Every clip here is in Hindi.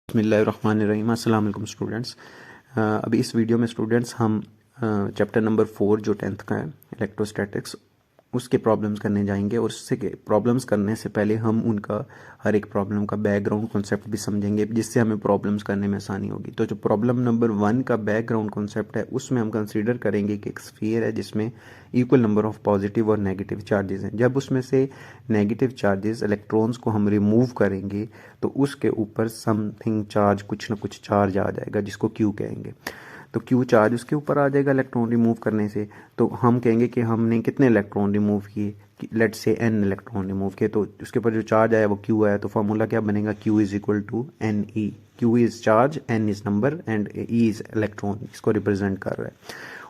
बिस्मिल्लाहिर्रहमानिर्रहीम। अस्सलाम वालेकुम स्टूडेंट्स। अभी इस वीडियो में स्टूडेंट्स हम चैप्टर नंबर 4 जो 10th का है इलेक्ट्रोस्टैटिक्स उसके प्रॉब्लम्स करने जाएंगे। और उससे प्रॉब्लम्स करने से पहले हम उनका हर एक प्रॉब्लम का बैकग्राउंड कॉन्सेप्ट भी समझेंगे, जिससे हमें प्रॉब्लम्स करने में आसानी होगी। तो जो प्रॉब्लम नंबर 1 का बैकग्राउंड कॉन्सेप्ट है उसमें हम कंसीडर करेंगे कि एक स्फीयर है जिसमें इक्वल नंबर ऑफ पॉजिटिव और नेगेटिव चार्जेस हैं। जब उसमें से नेगेटिव चार्जेस इलेक्ट्रॉन्स को हम रिमूव करेंगे तो उसके ऊपर समथिंग चार्ज, कुछ ना कुछ चार्ज आ जाएगा जिसको क्यू कहेंगे। तो क्यू चार्ज उसके ऊपर आ जाएगा इलेक्ट्रॉन रिमूव करने से। तो हम कहेंगे कि हमने कितने इलेक्ट्रॉन रिमूव किए, लेट से एन इलेक्ट्रॉन रिमूव किए, तो उसके ऊपर जो चार्ज आया वो क्यू आया। तो फार्मूला क्या बनेगा, Q is equal to N E. Q is charge, N is number and E is electron, इसको रिप्रेजेंट कर रहा है।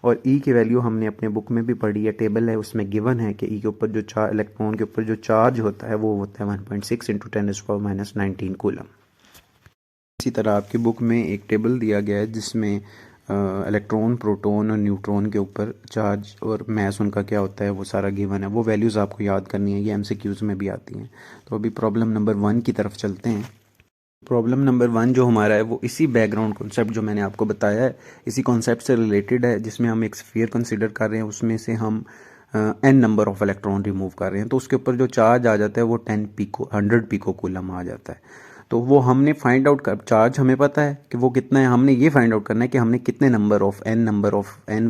और ई की वैल्यू हमने अपने बुक में भी पढ़ी है, टेबल है उसमें गिवन है कि ई के ऊपर जो चार्ज, इलेक्ट्रॉन के ऊपर जो चार्ज होता है वो होता है 1.6 इंटू 10⁻⁻19 कूलम। इसी तरह आपकी बुक में एक टेबल दिया गया है जिसमें इलेक्ट्रॉन, प्रोटॉन और न्यूट्रॉन के ऊपर चार्ज और मैस उनका क्या होता है वो सारा गिवन है। वो वैल्यूज़ आपको याद करनी है, ये एमसीक्यूज़ में भी आती हैं। तो अभी प्रॉब्लम नंबर 1 की तरफ चलते हैं। प्रॉब्लम नंबर 1 जो हमारा है वो इसी बैकग्राउंड कॉन्सेप्ट जो मैंने आपको बताया है, इसी कॉन्सेप्ट से रिलेटेड है, जिसमें हम एक स्फीयर कंसीडर कर रहे हैं। उसमें से हम N number of electron remove कर रहे हैं। तो उसके ऊपर जो चार्ज आ जाता है वो 100 पिको कूलम आ जाता है। तो वो हमने फाइंड आउट कर, चार्ज हमें पता है कि वो कितना है, हमने ये फाइंड आउट करना है कि हमने कितने number of N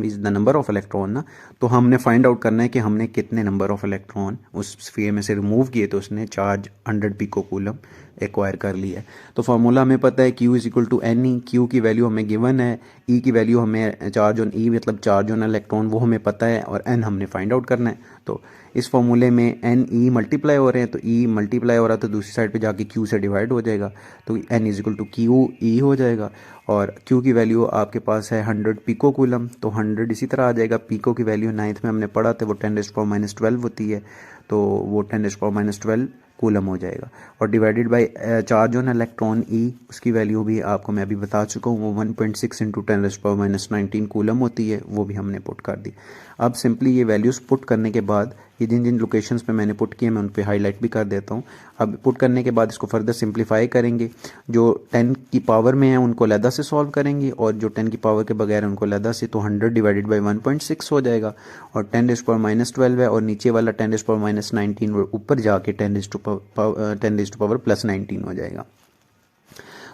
is the number of electron ना। तो हमने फाइंड आउट करना है कि हमने कितने नंबर ऑफ इलेक्ट्रॉन उस स्फीयर में से रिमूव किए तो उसने चार्ज 100 पिको कूलम एक्वायर कर लिया है। तो फार्मूला हमें पता है, Q is equal to N E. Q की वैल्यू हमें गिवन है, ई की वैल्यू हमें, चार्ज ऑन ई मतलब चार्ज ऑन इलेक्ट्रॉन, वो हमें पता है, और एन हमने फाइंड आउट करना है। तो इस फॉर्मूले में एन ई मल्टीप्लाई हो रहे हैं, तो ई मल्टीप्लाई हो रहा है तो दूसरी साइड पे जाके क्यू से डिवाइड हो जाएगा, तो N is equal to Q E हो जाएगा। और क्यू की वैल्यू आपके पास है 100 पिको कूलम, तो 100 इसी तरह आ जाएगा। पिको की वैल्यू 9th में हमने पढ़ा था, वो 10⁻⁻12 होती है, तो वो 10⁻⁻12 कूलम हो जाएगा। और divided by charge on electron e, उसकी वैल्यू भी आपको मैं अभी बता चुका हूँ, वो 1.6 इंटू 10⁻⁻19 कूलम होती है, वो भी हमने पुट कर दी। अब सिंपली ये वैल्यूज़ पुट करने के बाद, ये जिन जिन लोकेशंस पे मैंने पुट किए मैं उन पे हाईलाइट भी कर देता हूँ। अब पुट करने के बाद इसको फर्दर सिंप्लीफाई करेंगे। जो 10 की पावर में है उनको अलहदा से सॉल्व करेंगे, और जो 10 की पावर के बगैर है उनको अलहदा से। तो 100 डिवाइडेड बाई 1.6 हो जाएगा, और 10⁻⁻12 है, और नीचे वाला 10⁻⁻19 ऊपर जाके 10⁻⁻+ 19 हो जाएगा।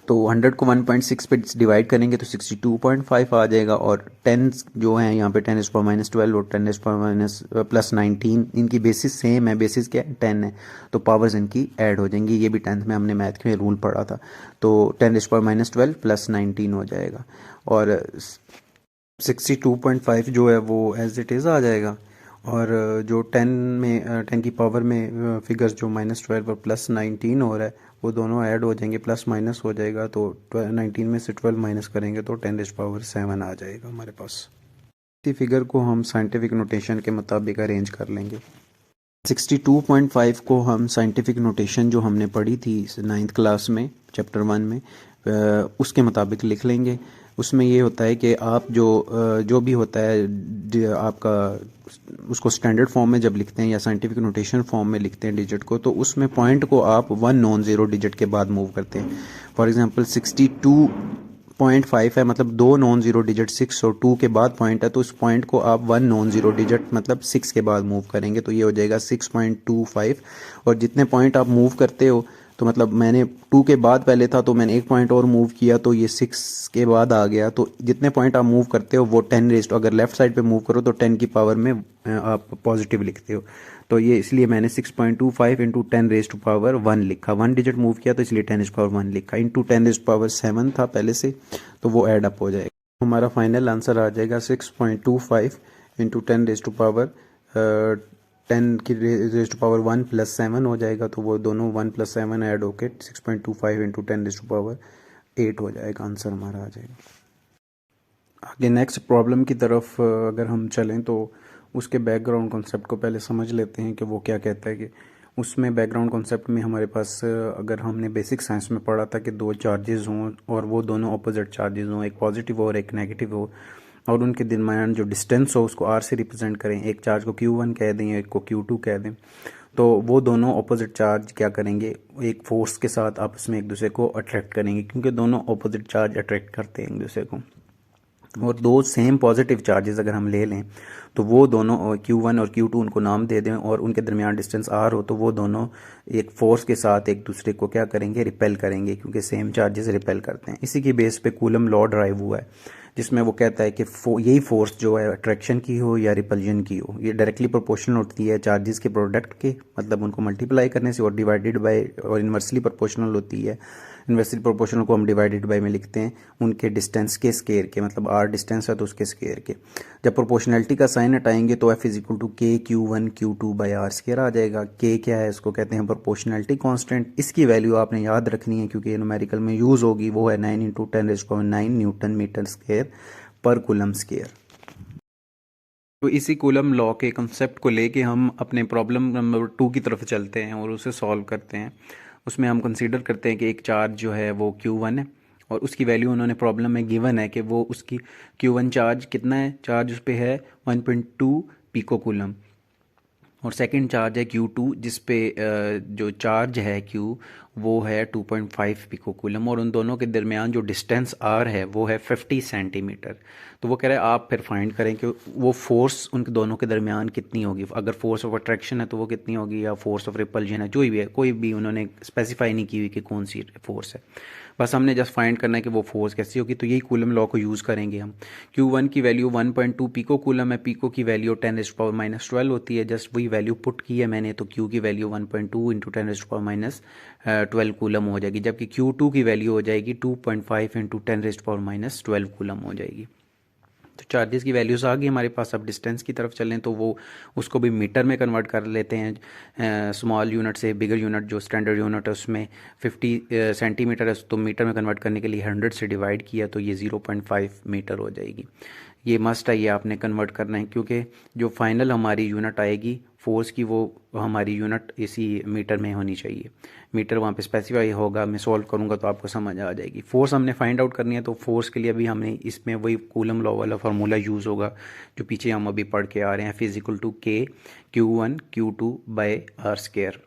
तो 100 को 1.6 पे डिवाइड करेंगे तो 62.5 आ जाएगा। और 10 जो है यहाँ पे 10⁻⁻12 और 10⁻⁻+ 19, इनकी बेसिस सेम है, बेसिस क्या है 10 है, तो पावर्स इनकी ऐड हो जाएंगी। ये भी 10th में हमने मैथ में रूल पढ़ा था। तो 10⁻⁻12 + 19 हो जाएगा, और 62.5 जो है वो एज इट इज़ आ जाएगा। और जो 10 की पावर में फिगर्स जो -12 और +19 हो रहा है, वो दोनों ऐड हो जाएंगे, प्लस माइनस हो जाएगा। तो 19 में से 12 माइनस करेंगे तो 10⁻7 आ जाएगा हमारे पास। इसी फिगर को हम साइंटिफिक नोटेशन के मुताबिक अरेंज कर लेंगे। 62.5 को हम साइंटिफिक नोटेशन जो हमने पढ़ी थी 9th क्लास में चैप्टर 1 में, उसके मुताबिक लिख लेंगे। उसमें ये होता है कि आप जो भी होता है आपका, उसको स्टैंडर्ड फॉर्म में जब लिखते हैं या साइंटिफिक नोटेशन फॉर्म में लिखते हैं डिजिट को, तो उसमें पॉइंट को आप 1 नॉन ज़ीरो डिजिट के बाद मूव करते हैं। फॉर एग्जांपल 62.5 है, मतलब 2 नॉन ज़ीरो डिजिट 6 और 2 के बाद पॉइंट है, तो उस पॉइंट को आप 1 नॉन ज़ीरो डिजिट मतलब 6 के बाद मूव करेंगे, तो ये हो जाएगा 6.25। और जितने पॉइंट आप मूव करते हो, तो मतलब मैंने 2 के बाद पहले था तो मैंने एक पॉइंट और मूव किया तो ये 6 के बाद आ गया। तो जितने पॉइंट आप मूव करते हो वो 10 रेस्ट, अगर लेफ्ट साइड पे मूव करो तो 10 की पावर में आप पॉजिटिव लिखते हो। तो ये इसलिए मैंने 6.25 इंटू 10⁻1 लिखा, 1 डिजिट मूव किया तो इसलिए 10⁻1 लिखा, इंटू 10⁻7 था पहले से, तो वो ऐड अप हो जाएगा। हमारा फाइनल आंसर आ जाएगा 6.25 इंटू 10 की रेज़ टू पावर 1 + 7 हो जाएगा। तो वो दोनों 1 + 7 ऐड होके 6.25 इंटू 10⁻8 हो जाएगा, आंसर हमारा आ जाएगा। आगे नेक्स्ट प्रॉब्लम की तरफ अगर हम चलें तो उसके बैकग्राउंड कॉन्सेप्ट को पहले समझ लेते हैं कि वो क्या कहता है। कि उसमें बैकग्राउंड कॉन्सेप्ट में हमारे पास, अगर हमने बेसिक साइंस में पढ़ा था कि दो चार्जेस हों और वो दोनों अपोजिट चार्जेस हों, एक पॉजिटिव हो और एक नेगेटिव हो, और उनके दरमियान जो डिस्टेंस हो उसको आर से रिप्रेजेंट करें, एक चार्ज को Q1 कह दें, एक को Q2 कह दें, तो वो दोनों ऑपोजिट चार्ज क्या करेंगे, एक फोर्स के साथ आपस में एक दूसरे को अट्रैक्ट करेंगे, क्योंकि दोनों ऑपोजिट चार्ज अट्रैक्ट करते हैं एक दूसरे को। और दो सेम पॉजिटिव चार्जेस अगर हम ले लें तो वो दोनों Q1 और Q2 उनको नाम दे दें और उनके दरमियान डिस्टेंस R हो, तो वो दोनों एक फोर्स के साथ एक दूसरे को क्या करेंगे, रिपेल करेंगे, क्योंकि सेम चार्जेस रिपेल करते हैं। इसी की बेस पे कूलम लॉ ड्राइव हुआ है, जिसमें वो कहता है कि यही फोर्स जो है अट्रैक्शन की हो या रिपल्जन की हो, ये डायरेक्टली प्रोपोर्शनल होती है चार्जेस के प्रोडक्ट के, मतलब उनको मल्टीप्लाई करने से, और डिवाइडेड बाय, और इन्वर्सली प्रोपोर्शनल होती है। इन्वर्सली प्रोपोर्शनल को हम डिवाइडेड बाय में लिखते हैं उनके डिस्टेंस के स्केयर के, मतलब आर डिस्टेंस है तो उसके स्केयर के। जब प्रोपोर्शनलिटी का साइन हटाएंगे तो F इज इक्वल टू के Q1 Q2 by are square आ जाएगा। के क्या है, इसको कहते हैं प्रोपोर्शनलिटी कांस्टेंट। इसकी वैल्यू आपने याद रखनी है क्योंकि ये न्यूमेरिकल में यूज़ होगी। वो है 9 × 10⁹ न्यूटन मीटर स्केयर पर कूलम स्केयर। तो इसी कूलम लॉ के कंसेप्ट को लेके हम अपने प्रॉब्लम नंबर 2 की तरफ चलते हैं और उसे सॉल्व करते हैं। उसमें हम कंसीडर करते हैं कि एक चार्ज जो है वो Q1 है और उसकी वैल्यू उन्होंने प्रॉब्लम में गिवन है कि वो उसकी Q1 चार्ज कितना है, चार्ज उस पर है 1.2 पिको कूलम, और सेकंड चार्ज है Q2 जिस पे जो चार्ज है Q वो है 2.5 पिको कूलम, और उन दोनों के दरमियान जो डिस्टेंस R है वो है 50 सेंटीमीटर। तो वो कह रहे हैं आप फिर फाइंड करें कि वो फोर्स उनके दोनों के दरमियान कितनी होगी। अगर फोर्स ऑफ अट्रैक्शन है तो वो कितनी होगी, या फोर्स ऑफ रिपल्जन है, जो भी है, कोई भी उन्होंने स्पेसिफाई नहीं की हुई कि कौन सी फोर्स है। बस हमने जस्ट फाइंड करना है कि वो फोर्स कैसी होगी। तो यही कूलम लॉ को यूज़ करेंगे हम। Q1 की वैल्यू 1.2 पिको कूलम है, पिको की वैल्यू 10⁻⁻12 होती है। जस्ट वही वैल्यू पुट की है मैंने, तो Q की वैल्यू 1.2 × 10⁻12 कूलम हो जाएगी, जबकि Q2 की वैल्यू हो जाएगी 2.5 × 10⁻12 कूलम हो जाएगी। तो चार्जेस की वैल्यूज़ आ गई हमारे पास। अब डिस्टेंस की तरफ चलें तो वो उसको भी मीटर में कन्वर्ट कर लेते हैं। स्मॉल यूनिट से बिगर यूनिट, जो स्टैंडर्ड यूनिट है उसमें 50 सेंटीमीटर है, तो मीटर में कन्वर्ट करने के लिए 100 से डिवाइड किया तो ये 0.5 मीटर हो जाएगी। ये मस्ट है, ये आपने कन्वर्ट करना है, क्योंकि जो फाइनल हमारी यूनिट आएगी फोर्स की वो हमारी यूनिट इसी मीटर में होनी चाहिए। मीटर वहाँ पे स्पेसिफाई होगा, मैं सॉल्व करूँगा तो आपको समझ आ जाएगी। फोर्स हमने फाइंड आउट करनी है, तो फोर्स के लिए अभी हमने इसमें वही कूलम लॉ वाला फार्मूला यूज़ होगा जो पीछे हम अभी पढ़ के आ रहे हैं, फिजिकल टू के Q1 Q2 bye are square.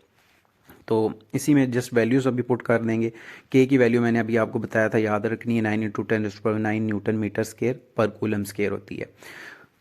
तो इसी में जस्ट वैल्यूज़ अभी पुट कर देंगे। के की वैल्यू मैंने अभी आपको बताया था, याद रखनी है, 9 × 10⁻9 न्यूटन मीटर स्केयर पर कूलम स्केयर होती है।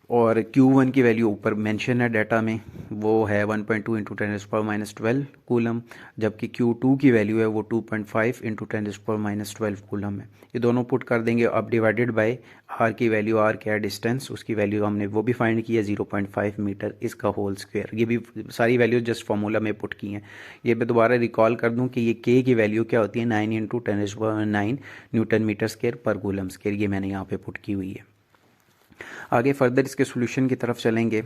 और Q1 की वैल्यू ऊपर मेंशन है डाटा में, वो है 1.2 × 10⁻12 कूलम, जबकि Q2 की वैल्यू है वो 2.5 × 10⁻12 कूलम है। ये दोनों पुट कर देंगे। अब डिवाइडेड बाय R की वैल्यू, R क्या है डिस्टेंस, उसकी वैल्यू हमने वो भी फाइंड की है 0.5 मीटर, इसका होल स्क्वायर। ये भी सारी वैल्यू जस्ट फार्मूला में पुट की हैं। ये मैं दोबारा रिकॉल कर दूं कि ये K की वैल्यू क्या होती है, 9 × 10⁻9 न्यूटन मीटर स्क्वायर पर कूलम स्क्वायर, ये मैंने यहाँ पे पुट की हुई है। आगे फर्दर इसके सोल्यूशन की तरफ चलेंगे।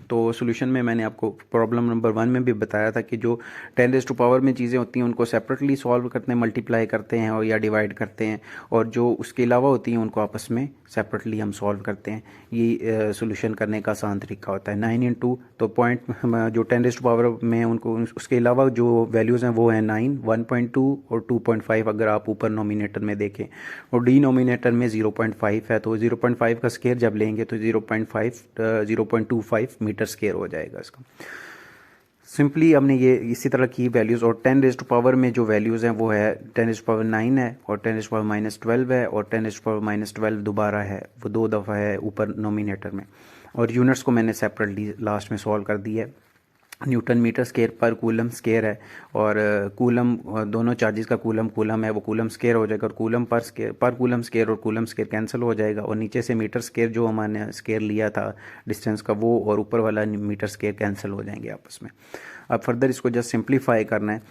तो सोल्यूशन में मैंने आपको प्रॉब्लम नंबर 1 में भी बताया था कि जो 10⁻⁴ में चीज़ें होती हैं उनको सेपरेटली सॉल्व करते हैं, मल्टीप्लाई करते हैं और या डिवाइड करते हैं, और जो उसके अलावा होती हैं उनको आपस में सेपरेटली हम सॉल्व करते हैं। ये सोल्यूशन करने का आसान तरीका होता है। 9 × तो पॉइंट जो 10⁻⁴ में उनको उसके अलावा जो वैल्यूज़ हैं वो हैं 9, 1.2 और 2.5 अगर आप ऊपर नोमिनेटर में देखें, और डिनोमिनेटर में 0.5 है, तो 0.5 का स्केयर जब लेंगे तो 0.25 मीटर स्केयर हो जाएगा इसका। सिंपली हमने ये इसी तरह की वैल्यूज़, और 10⁻⁴ में जो वैल्यूज़ हैं वो है 10⁻9 है और 10⁻−12 है, और 10⁻−12 दोबारा है, वो 2 दफ़ा है ऊपर नोमिनेटर में। और यूनिट्स को मैंने सेपरेटली लास्ट में सॉल्व कर दिया है। न्यूटन मीटर स्केयर पर कूलम स्केयर है, और कूलम दोनों चार्जेस का कूलम कूलम है, वो कूलम स्केयर हो जाएगा, और कूलम पर स्केयर, पर कूलम स्केयर और कूलम स्केयर कैंसिल हो जाएगा, और नीचे से मीटर स्केयर जो हमने स्केयर लिया था डिस्टेंस का वो, और ऊपर वाला मीटर स्केयर कैंसिल हो जाएंगे आपस में। अब फर्दर इसको जस्ट सिंप्लीफाई करना है।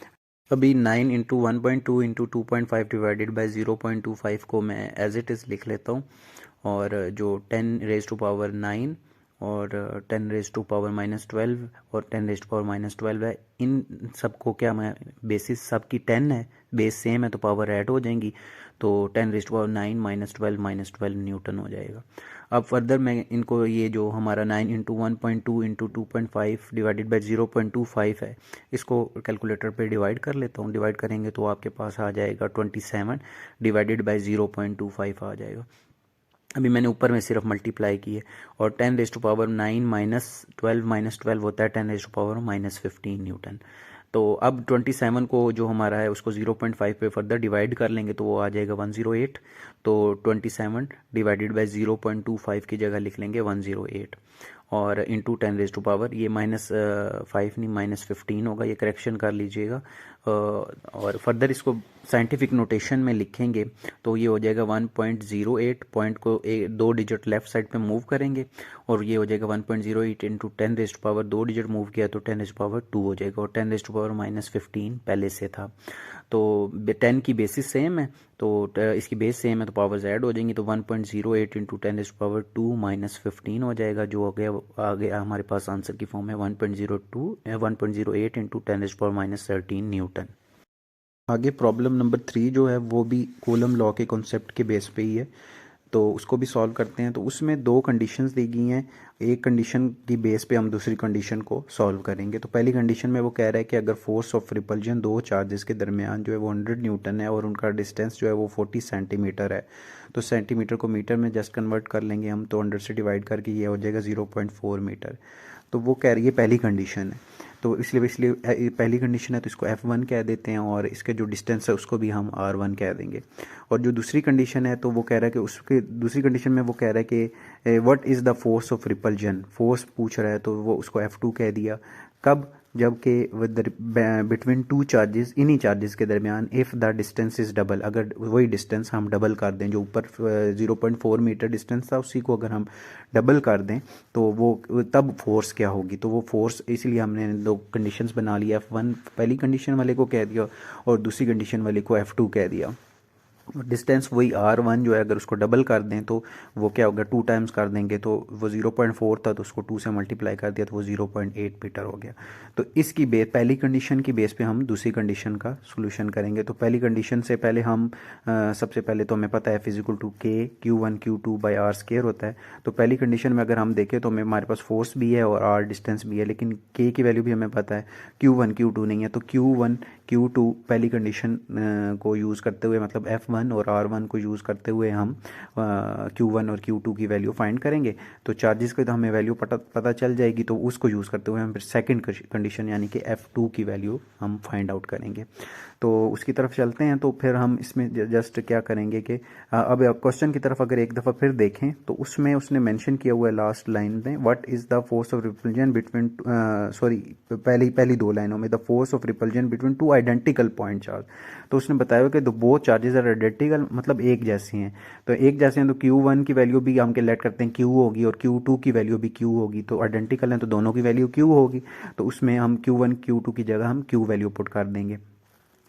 अभी 9 × 1.2 × 2.5 डिवाइडेड बाई 0.25 को मैं एज इट इज़ लिख लेता हूँ, और जो 10⁻⁹ और 10⁻⁻12 और 10⁻⁻12 है, इन सबको क्या मैं बेसिस सबकी 10 है, बेस सेम है तो पावर ऐड हो जाएंगी, तो 10⁻⁹ -12 न्यूटन हो जाएगा। अब फर्दर मैं इनको, ये जो हमारा 9 × 1.2 × 2.5 डिवाइडेड बाई 0.25 है, इसको कैलकुलेटर पे डिवाइड कर लेता हूँ। डिवाइड करेंगे तो आपके पास आ जाएगा 27 डिवाइडेड बाई 0.25 आ जाएगा। अभी मैंने ऊपर में सिर्फ मल्टीप्लाई की है, और 10⁻9 -12 होता है 10⁻−15 न्यूटन। तो अब 27 को जो हमारा है उसको 0.5 पे फर्दर डिवाइड कर लेंगे तो वो आ जाएगा 108। तो 27 डिवाइडेड बाय 0.25 की जगह लिख लेंगे 108, और इंटू 10⁻, ये -5 नहीं -15 होगा, ये करेक्शन कर लीजिएगा। और फर्दर इसको साइंटिफिक नोटेशन में लिखेंगे तो ये हो जाएगा 1.08, पॉइंट को 2 डिजिट लेफ्ट साइड पे मूव करेंगे, और ये हो जाएगा 1.08 इंटू 10⁻, 2 डिजिट मूव किया तो 10⁻2 हो जाएगा, और 10⁻−15 पहले से था। तो 10 की बेसिस सेम है, तो इसकी बेस सेम है तो पावर्स ऐड हो जाएंगी, तो 1.08 इंटू 10⁻2 -15 हो जाएगा, जो आ गया हमारे पास आंसर की फॉर्म है 1.08 इंटू 10⁻13 न्यूटन। आगे प्रॉब्लम नंबर 3 जो है वो भी कूलम लॉ के कॉन्सेप्ट के बेस पे ही है, तो उसको भी सॉल्व करते हैं। तो उसमें 2 कंडीशंस दी गई हैं, एक कंडीशन की बेस पे हम दूसरी कंडीशन को सॉल्व करेंगे। तो पहली कंडीशन में वो कह रहा है कि अगर फोर्स ऑफ रिपल्जन 2 चार्जेस के दरमियान जो है वो 100 न्यूटन है और उनका डिस्टेंस जो है वो 40 सेंटीमीटर है, तो सेंटीमीटर को मीटर में जस्ट कन्वर्ट कर लेंगे हम, तो 100 से डिवाइड करके ये हो जाएगा 0.4 मीटर। तो वो कह रही है पहली कंडीशन है, तो इसलिए पहली कंडीशन है तो इसको F1 कह देते हैं, और इसके जो डिस्टेंस है उसको भी हम R1 कह देंगे। और जो दूसरी कंडीशन है तो वो कह रहा है कि उसके दूसरी कंडीशन में वो कह रहा है कि what is the force of repulsion, force पूछ रहा है, तो वो उसको F2 कह दिया। कब? जबकि बिटवीन 2 चार्जेस, इन्हीं चार्जेस के दरमियान, if the distance is double, अगर वही डिस्टेंस हम डबल कर दें, जो ऊपर 0.4 मीटर डिस्टेंस था उसी को अगर हम डबल कर दें तो वो तब फोर्स क्या होगी। तो वो फोर्स, इसलिए हमने 2 कंडीशंस बना लिया, F1 पहली कंडीशन वाले को कह दिया और दूसरी कंडीशन वाले को F2 कह दिया। डिस्टेंस वही R1 जो है अगर उसको डबल कर दें तो वो क्या होगा, 2 टाइम्स कर देंगे तो वो 0.4 था, तो उसको 2 से मल्टीप्लाई कर दिया तो वो 0.8 मीटर हो गया। तो इसकी पहली कंडीशन की बेस पे हम दूसरी कंडीशन का सोल्यूशन करेंगे। तो पहली कंडीशन से पहले हम सबसे पहले तो हमें पता है physical to K Q1 Q2 by R square होता है। तो पहली कंडीशन में अगर हम देखें तो हमारे पास फोर्स भी है और R डिस्टेंस भी है, लेकिन K की वैल्यू भी हमें पता है, Q1 Q2 नहीं है। तो Q1 Q2 पहली कंडीशन को यूज़ करते हुए, मतलब F1 और R1 को यूज़ करते हुए हम Q1 और Q2 की वैल्यू फाइंड करेंगे। तो चार्जेस की तो हमें वैल्यू पता चल जाएगी, तो उसको यूज़ करते हुए हम फिर सेकंड कंडीशन यानी कि F2 की वैल्यू हम फाइंड आउट करेंगे। तो उसकी तरफ चलते हैं। तो फिर हम इसमें जस्ट क्या करेंगे कि अब क्वेश्चन की तरफ अगर एक दफ़ा फिर देखें तो उसमें उसने मेंशन किया हुआ है लास्ट लाइन में, what is the force of repulsion between, sorry पहली 2 लाइनों में, the force of repulsion between 2 identical point charge. तो उसने बताया कि दो बोथ चार्जेस आर आइडेंटिकल, मतलब एक जैसे हैं। तो एक जैसे हैं तो Q1 की वैल्यू भी हम कैलकुलेट करते हैं Q होगी, और Q2 की वैल्यू भी Q होगी। तो आइडेंटिकल हैं तो दोनों की वैल्यू Q होगी, तो उसमें हम Q1 Q2 की जगह हम Q वैल्यू पुट कर देंगे।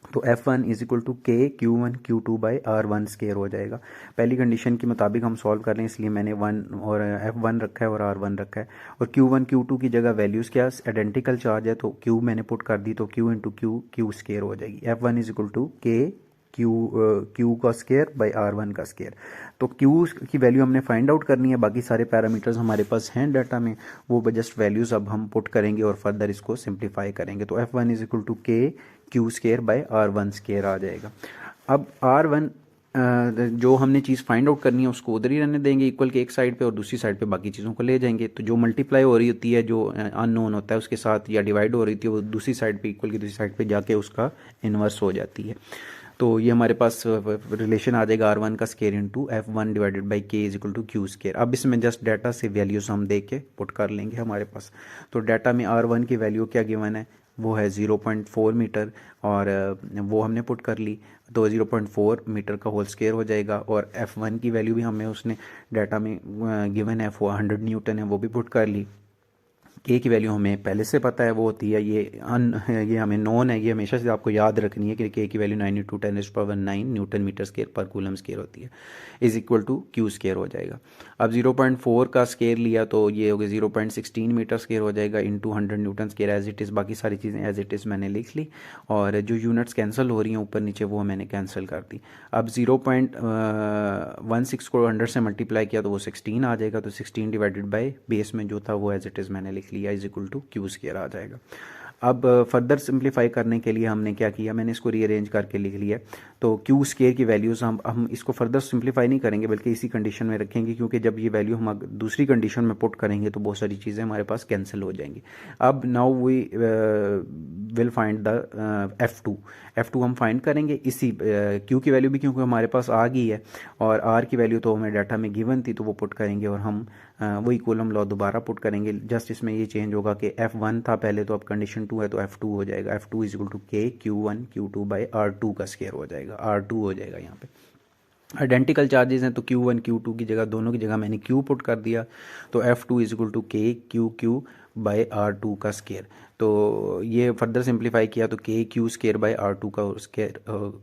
तो F1 is equal to K Q1 Q2 by R1 square हो जाएगा। पहली कंडीशन के मुताबिक हम सॉल्व कर रहे हैं, इसलिए मैंने 1 और F1 रखा है और R1 रखा है। और Q1 Q2 की जगह वैल्यूज़ क्या, आइडेंटिकल चार्ज है तो Q मैंने पुट कर दी, तो Q इंटू Q स्केयर हो जाएगी। F1 is equal to K Q का स्केयर बाई R1 का स्केयर। तो Q की वैल्यू हमने फाइंड आउट करनी है, बाकी सारे पैरामीटर्स हमारे पास हैं डाटा में, वो जस्ट वैल्यूज़ अब हम पुट करेंगे और फर्दर इसको सिंप्लीफाई करेंगे। तो F1 is equal to K Q square by R1 square आ जाएगा। अब R1 जो हमने चीज़ फाइंड आउट करनी है उसको उधर ही रहने देंगे इक्वल के एक साइड पे, और दूसरी साइड पे बाकी चीज़ों को ले जाएंगे। तो जो मल्टीप्लाई हो रही होती है, जो अननोन होता है उसके साथ, या डिवाइड हो रही थी, वो दूसरी साइड पे, इक्वल की दूसरी साइड पे जाके उसका इन्वर्स हो जाती है। तो ये हमारे पास रिलेशन आ जाएगा R1 का square into F1 divided by K is equal to Q square. अब इसमें जस्ट डाटा से वैल्यूज़ हम दे के पुट कर लेंगे हमारे पास। तो डाटा में R1 की वैल्यू क्या गिवन है, वो है 0.4 मीटर, और वो हमने पुट कर ली, तो 0.4 मीटर का होल स्केयर हो जाएगा। और F1 की वैल्यू भी हमें उसने डाटा में गिवन है, 100 न्यूटन है, वो भी पुट कर ली। K की वैल्यू हमें पहले से पता है, वो होती है ये हमें नॉन है, ये हमेशा से आपको याद रखनी है कि K की वैल्यू 9 × 10⁹ न्यूटन मीटर स्केयर पर कूलम स्केयर होती है, is equal to Q square हो जाएगा। अब 0.4 का स्केयर लिया तो ये हो गया 0.16 मीटर स्केयर हो जाएगा into 100 newton square as it is. बाकी सारी चीज़ें एज इट इज़ मैंने लिख ली, और जो यूनिट्स कैंसिल हो रही हैं ऊपर नीचे वो मैंने कैंसिल कर दी। अब 0.16 को 100 से मल्टीप्लाई किया तो वो 16 आ जाएगा, तो 16 डिवाइडेड बाई बेस में जो था वो एज इट इज़ मैंने लिख लिया, is equal to Q square आ जाएगा। अब फर्दर सिंप्लीफाई करने के लिए हमने क्या किया, मैंने इसको रीअरेंज करके लिख लिया। तो क्यू स्केयर की वैल्यूज़ हम इसको फर्दर सिंप्लीफाई नहीं करेंगे बल्कि इसी कंडीशन में रखेंगे, क्योंकि जब ये वैल्यू हम दूसरी कंडीशन में पुट करेंगे तो बहुत सारी चीज़ें हमारे पास कैंसिल हो जाएंगी। अब now we will find the F2 हम फाइंड करेंगे इसी क्यू की वैल्यू भी, क्योंकि हमारे पास आ गई है और आर की वैल्यू तो हमें डाटा में गिवन थी, तो वो पुट करेंगे और हम वही कॉलम लॉ दोबारा पुट करेंगे। जस्ट इसमें ये चेंज होगा कि F1 था पहले, तो अब कंडीशन 2 है तो F2 हो जाएगा। F2 इज इक्वल टू के Q1 Q2 बाई R2 का स्केयर हो जाएगा, R2 हो जाएगा। यहाँ पे आइडेंटिकल चार्जेस हैं तो Q1 Q2 की जगह, दोनों की जगह मैंने Q पुट कर दिया, तो F2 इज इक्वल टू के Q बाई R2 का स्केयर। तो ये फर्दर सिंप्लीफाई किया तो के क्यू स्केयर बाई R2 का स्केयर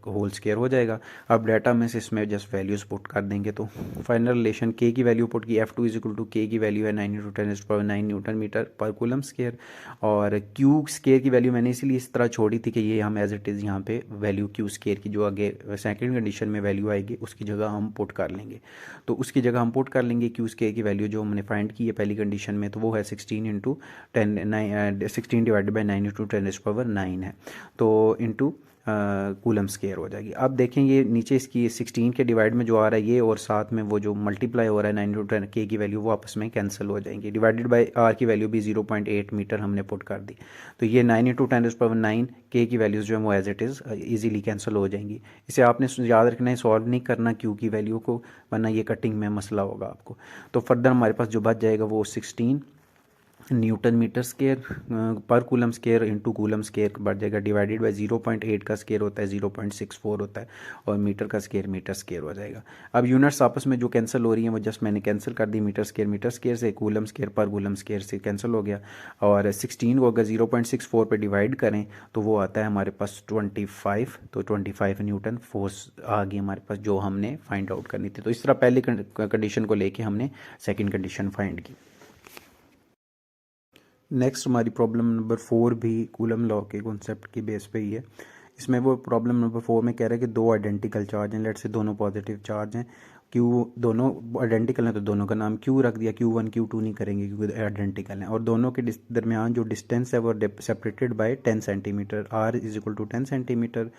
होल स्केयर हो जाएगा। अब डाटा में से इसमें जस्ट वैल्यूज पुट कर देंगे तो फाइनल रिलेशन के की वैल्यू पुट की, F2 इज इक्वल टू के की वैल्यू है 9×10⁹ न्यूटन मीटर पर कूलम स्केयर, और क्यू स्केयर की वैल्यू मैंने इसीलिए इस तरह छोड़ी थी कि ये हम एज इट इज़ यहाँ पे वैल्यू क्यू स्केयर की जो आगे सेकेंड कंडीशन में वैल्यू आएगी उसकी जगह हम पुट कर लेंगे। तो उसकी जगह हम पुट कर लेंगे क्यू स्केयर की वैल्यू जो हमने फाइंड की है पहली कंडीशन में, तो वो है 16 डिवाइडेड बाई 9×10⁹ है, तो इंटू कूलम स्केयर हो जाएगी। अब देखें ये नीचे इसकी 16 के डिवाइड में जो आ रहा है ये, और साथ में वो जो मल्टीप्लाई हो रहा है 9×10 के की वैल्यू, वो आपस में कैंसिल हो जाएंगी। डिवाइडेड बाय आर की वैल्यू भी 0.8 मीटर हमने पुट कर दी, तो ये 9×10⁹ के की वैल्यूज़ जो है वो as it is easily cancel हो जाएंगी। इसे आपने याद रखना है, सॉल्व नहीं करना क्यू की वैल्यू को, वरना ये कटिंग में मसला होगा आपको। तो फर्दर हमारे पास जो बच जाएगा वो 16 न्यूटन मीटर स्केयर पर coulomb square into coulomb square बढ़ जाएगा, डिवाइडेड बाय 0.8 का स्केयर होता है 0.64 होता है, और मीटर का स्केयर मीटर स्केयर हो जाएगा। अब यूनिट्स आपस में जो कैंसिल हो रही हैं वो जस्ट मैंने कैंसिल कर दी, मीटर स्केयर से, कूलम स्केयर पर कूलम स्केयर से कैंसिल हो गया, और 16 को अगर 0.64 पे डिवाइड करें तो वो आता है हमारे पास 25, तो 25 न्यूटन फोर्स आ गई हमारे पास जो हमने फाइंड आउट करनी थी। तो इस तरह पहली कंडीशन को लेके हमने सेकेंड कंडीशन फाइंड की। नेक्स्ट हमारी प्रॉब्लम नंबर 4 भी कूलम लॉ के कॉन्सेप्ट की बेस पे ही है। इसमें वो प्रॉब्लम नंबर 4 में कह रहा है कि दो आइडेंटिकल चार्ज हैं, लेट से दोनों पॉजिटिव चार्ज हैं, क्यू दोनों आइडेंटिकल हैं तो दोनों का नाम क्यू रख दिया, Q1 Q2 नहीं करेंगे क्योंकि आइडेंटिकल हैं, और दोनों के दरमियान जो डिस्टेंस है वो separated by 10 centimetre, R is equal to 10 centimetre,